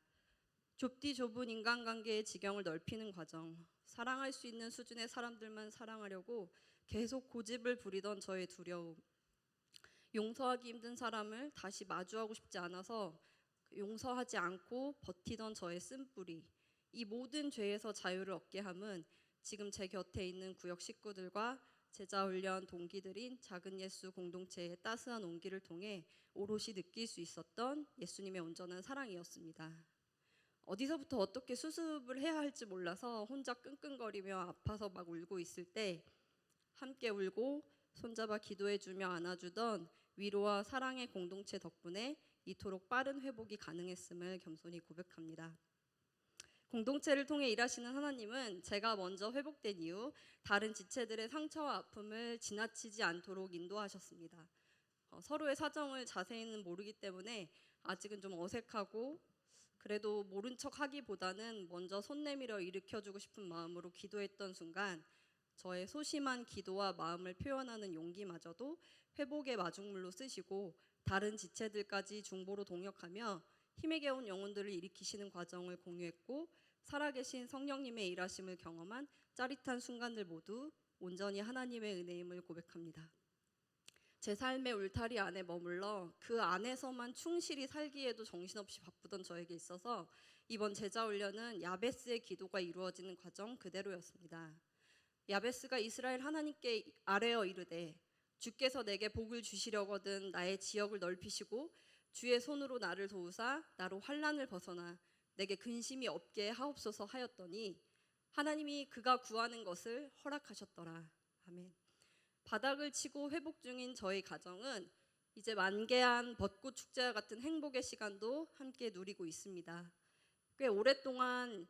좁디 좁은 인간관계의 지경을 넓히는 과정, 사랑할 수 있는 수준의 사람들만 사랑하려고 계속 고집을 부리던 저의 두려움, 용서하기 힘든 사람을 다시 마주하고 싶지 않아서 용서하지 않고 버티던 저의 쓴뿌리, 이 모든 죄에서 자유를 얻게 함은 지금 제 곁에 있는 구역 식구들과 제자훈련 동기들인 작은 예수 공동체의 따스한 온기를 통해 오롯이 느낄 수 있었던 예수님의 온전한 사랑이었습니다. 어디서부터 어떻게 수습을 해야 할지 몰라서 혼자 끙끙거리며 아파서 막 울고 있을 때 함께 울고 손잡아 기도해주며 안아주던 위로와 사랑의 공동체 덕분에 이토록 빠른 회복이 가능했음을 겸손히 고백합니다. 공동체를 통해 일하시는 하나님은 제가 먼저 회복된 이후 다른 지체들의 상처와 아픔을 지나치지 않도록 인도하셨습니다. 서로의 사정을 자세히는 모르기 때문에 아직은 좀 어색하고 그래도 모른 척 하기보다는 먼저 손 내밀어 일으켜주고 싶은 마음으로 기도했던 순간 저의 소심한 기도와 마음을 표현하는 용기마저도 회복의 마중물로 쓰시고 다른 지체들까지 중보로 동역하며 힘에 겨운 영혼들을 일으키시는 과정을 공유했고 살아계신 성령님의 일하심을 경험한 짜릿한 순간들 모두 온전히 하나님의 은혜임을 고백합니다. 제 삶의 울타리 안에 머물러 그 안에서만 충실히 살기에도 정신없이 바쁘던 저에게 있어서 이번 제자훈련은 야베스의 기도가 이루어지는 과정 그대로였습니다. 야베스가 이스라엘 하나님께 아뢰어 이르되 주께서 내게 복을 주시려거든 나의 지역을 넓히시고 주의 손으로 나를 도우사 나로 환난을 벗어나 내게 근심이 없게 하옵소서 하였더니 하나님이 그가 구하는 것을 허락하셨더라. 아멘. 바닥을 치고 회복 중인 저희 가정은 이제 만개한 벚꽃 축제와 같은 행복의 시간도 함께 누리고 있습니다. 꽤 오랫동안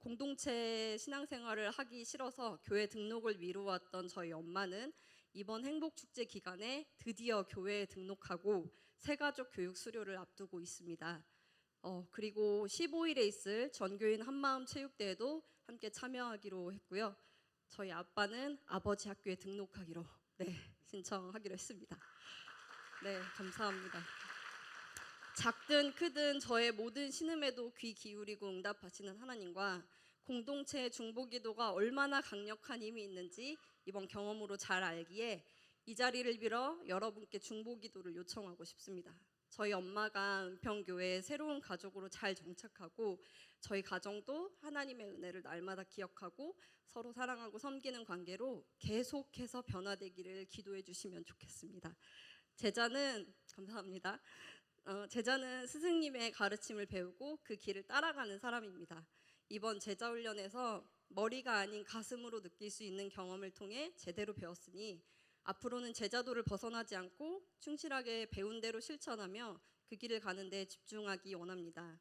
공동체 신앙생활을 하기 싫어서 교회 등록을 미루었던 저희 엄마는 이번 행복축제 기간에 드디어 교회에 등록하고 새가족 교육 수료를 앞두고 있습니다. 그리고 15일에 있을 전교인 한마음 체육대회도 함께 참여하기로 했고요. 저희 아빠는 아버지 학교에 등록하기로 신청하기로 했습니다. 네, 감사합니다. 작든 크든 저의 모든 신음에도 귀 기울이고 응답하시는 하나님과 공동체의 중보기도가 얼마나 강력한 힘이 있는지 이번 경험으로 잘 알기에 이 자리를 빌어 여러분께 중보기도를 요청하고 싶습니다. 저희 엄마가 은평교회의 새로운 가족으로 잘 정착하고 저희 가정도 하나님의 은혜를 날마다 기억하고 서로 사랑하고 섬기는 관계로 계속해서 변화되기를 기도해 주시면 좋겠습니다. 감사합니다. 제자는 스승님의 가르침을 배우고 그 길을 따라가는 사람입니다. 이번 제자훈련에서 머리가 아닌 가슴으로 느낄 수 있는 경험을 통해 제대로 배웠으니 앞으로는 제자도를 벗어나지 않고 충실하게 배운 대로 실천하며 그 길을 가는 데 집중하기 원합니다.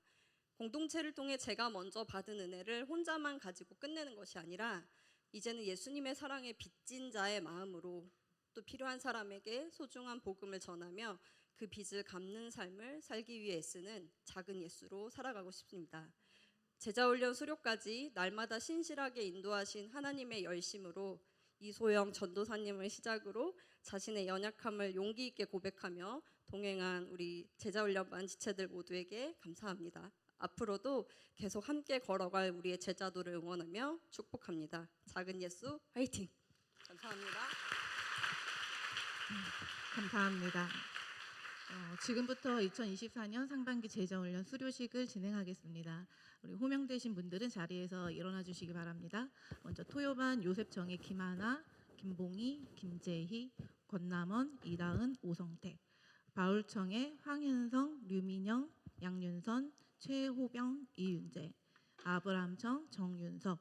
공동체를 통해 제가 먼저 받은 은혜를 혼자만 가지고 끝내는 것이 아니라 이제는 예수님의 사랑에 빚진 자의 마음으로 또 필요한 사람에게 소중한 복음을 전하며 그 빚을 갚는 삶을 살기 위해 애쓰는 작은 예수로 살아가고 싶습니다. 제자훈련 수료까지 날마다 신실하게 인도하신 하나님의 열심으로 이소영 전도사님을 시작으로 자신의 연약함을 용기 있게 고백하며 동행한 우리 제자훈련반 지체들 모두에게 감사합니다. 앞으로도 계속 함께 걸어갈 우리의 제자도를 응원하며 축복합니다. 작은 예수 화이팅! 감사합니다.
감사합니다. 지금부터 2024년 상반기 제자훈련 수료식을 진행하겠습니다. 우리 호명되신 분들은 자리에서 일어나 주시기 바랍니다. 먼저 토요반 요셉청의 김하나, 김봉희, 김재희, 권남원, 이다은, 오성택, 바울청의 황현성, 류민영, 양윤선, 최호병, 이윤재, 아브람청, 정윤석,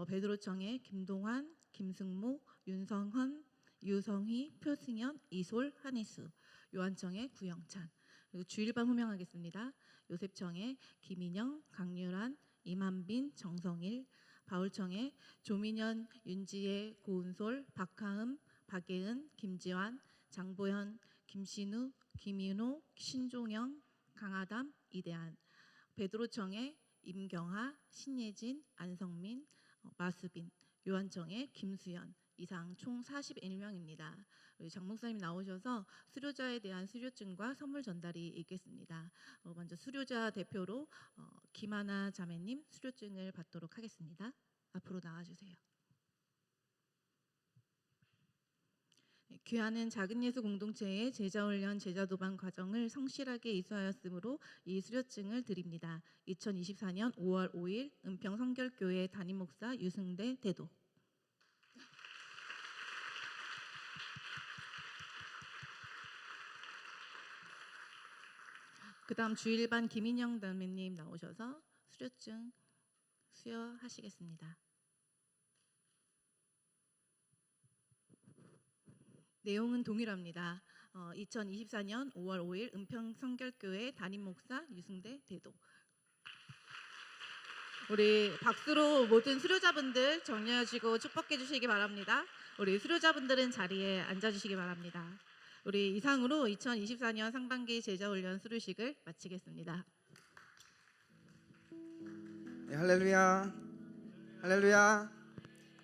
베드로청의 김동환, 김승모, 윤성헌, 유성희, 표승현, 이솔, 한혜수, 요한청의 구영찬, 그리고 주일반 호명하겠습니다. 요셉청의 김인영, 강유란, 이만빈, 정성일, 바울청의 조민현, 윤지혜, 고은솔, 박하음, 박예은, 김지환, 장보현, 김신우, 김인호, 신종영, 강아담, 이대한, 베드로청의 임경하, 신예진, 안성민, 마수빈, 요한청의 김수연, 이상 총 41명입니다. 우리 장 목사님 나오셔서 수료자에 대한 수료증과 선물 전달이 있겠습니다. 먼저 수료자 대표로 김하나 자매님 수료증을 받도록 하겠습니다. 앞으로 나와주세요. 귀하는 작은 예수 공동체의 제자훈련 제자도반 과정을 성실하게 이수하였으므로 이 수료증을 드립니다. 2024년 5월 5일 은평 성결교회 담임 목사 유승대 대도. 그 다음 주일반 김인영 담임님 나오셔서 수료증 수여하시겠습니다. 내용은 동일합니다. 2024년 5월 5일 은평성결교회 담임 목사 유승대 대도. 우리 박수로 모든 수료자분들 정리하시고 축복해 주시기 바랍니다. 우리 수료자분들은 자리에 앉아 주시기 바랍니다. 우리 이상으로 2024년 상반기 제자훈련 수료식을 마치겠습니다.
네, 할렐루야, 할렐루야.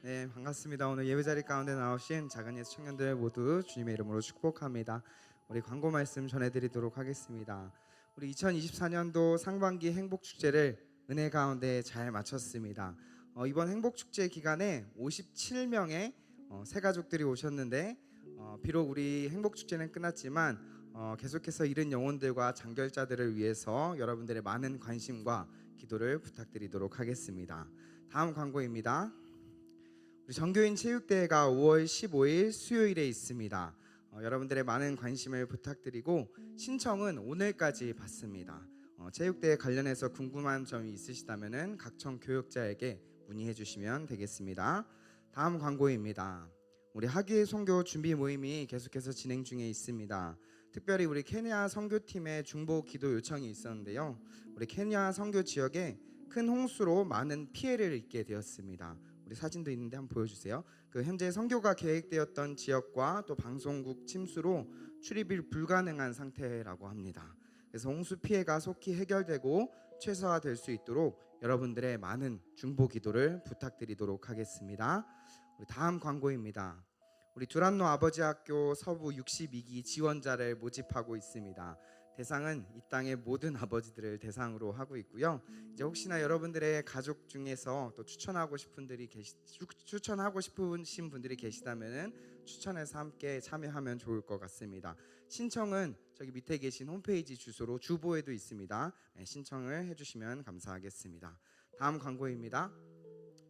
네, 반갑습니다. 오늘 예배자리 가운데 나오신 작은 예수 청년들 모두 주님의 이름으로 축복합니다. 우리 광고 말씀 전해드리도록 하겠습니다. 우리 2024년도 상반기 행복축제를 은혜 가운데 잘 마쳤습니다. 이번 행복축제 기간에 57명의 새 가족들이 오셨는데 비록 우리 행복축제는 끝났지만 계속해서 잃은 영혼들과 장결자들을 위해서 여러분들의 많은 관심과 기도를 부탁드리도록 하겠습니다. 다음 광고입니다. 우리 정교인 체육대회가 5월 15일 수요일에 있습니다. 여러분들의 많은 관심을 부탁드리고 신청은 오늘까지 받습니다. 체육대회 관련해서 궁금한 점이 있으시다면 각청 교역자에게 문의해 주시면 되겠습니다. 다음 광고입니다. 우리 하기의 선교 준비 모임이 계속해서 진행 중에 있습니다. 특별히 우리 케냐 선교팀의 중보 기도 요청이 있었는데요. 우리 케냐 선교 지역에 큰 홍수로 많은 피해를 입게 되었습니다. 우리 사진도 있는데 한번 보여주세요. 현재 선교가 계획되었던 지역과 또 방송국 침수로 출입이 불가능한 상태라고 합니다. 그래서 홍수 피해가 속히 해결되고 최소화될 수 있도록 여러분들의 많은 중보 기도를 부탁드리도록 하겠습니다. 우리 다음 광고입니다. 우리 두란노 아버지학교 서부 62기 지원자를 모집하고 있습니다. 대상은 이 땅의 모든 아버지들을 대상으로 하고 있고요. 이제 혹시나 여러분들의 가족 중에서 또 추천하고 싶으신 분들이 계시다면은 추천해서 함께 참여하면 좋을 것 같습니다. 신청은 저기 밑에 계신 홈페이지 주소로 주보에도 있습니다. 신청을 해주시면 감사하겠습니다. 다음 광고입니다.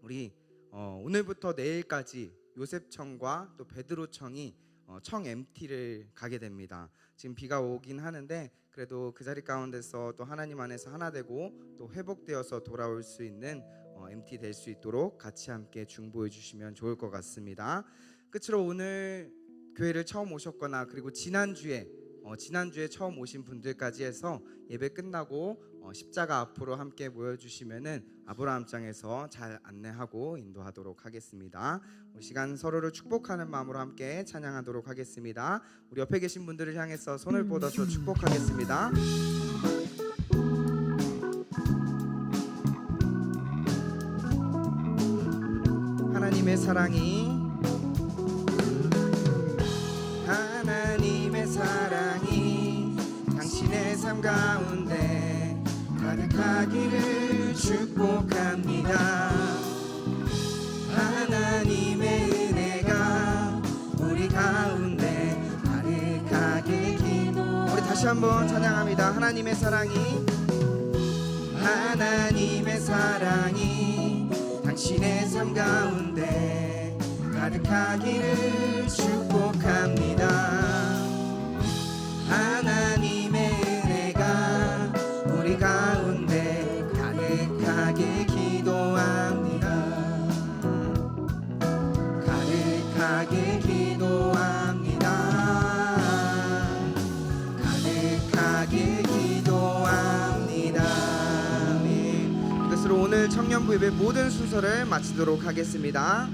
우리 오늘부터 내일까지 요셉청과 또 베드로청이 청 MT를 가게 됩니다. 지금 비가 오긴 하는데 그래도 그 자리 가운데서 또 하나님 안에서 하나 되고 또 회복되어서 돌아올 수 있는 MT 될 수 있도록 같이 함께 중보해 주시면 좋을 것 같습니다. 끝으로 오늘 교회를 처음 오셨거나 그리고 지난주에 처음 오신 분들까지 해서 예배 끝나고 십자가 앞으로 함께 모여주시면은 아브라함장에서 잘 안내하고 인도하도록 하겠습니다. 우리 시간 서로를 축복하는 마음으로 함께 찬양하도록 하겠습니다. 우리 옆에 계신 분들을 향해서 손을 뻗어서 축복하겠습니다. 하나님의 사랑이 당신의 삶 가운데 가득하기를 축복합니다. 하나님의 은혜가 우리 가운데 가득하게 기도. 우리 다시 한번 찬양합니다. 하나님의 사랑이 당신의 삶 가운데 가득하기를 축복합니다. 하나님의 은혜가 우리 가운데 가득하게 기도합니다. 가득하게 기도합니다. 가득하게 기도합니다. 이것으로 오늘 청년부 예배 모든 순서를 마치도록 하겠습니다.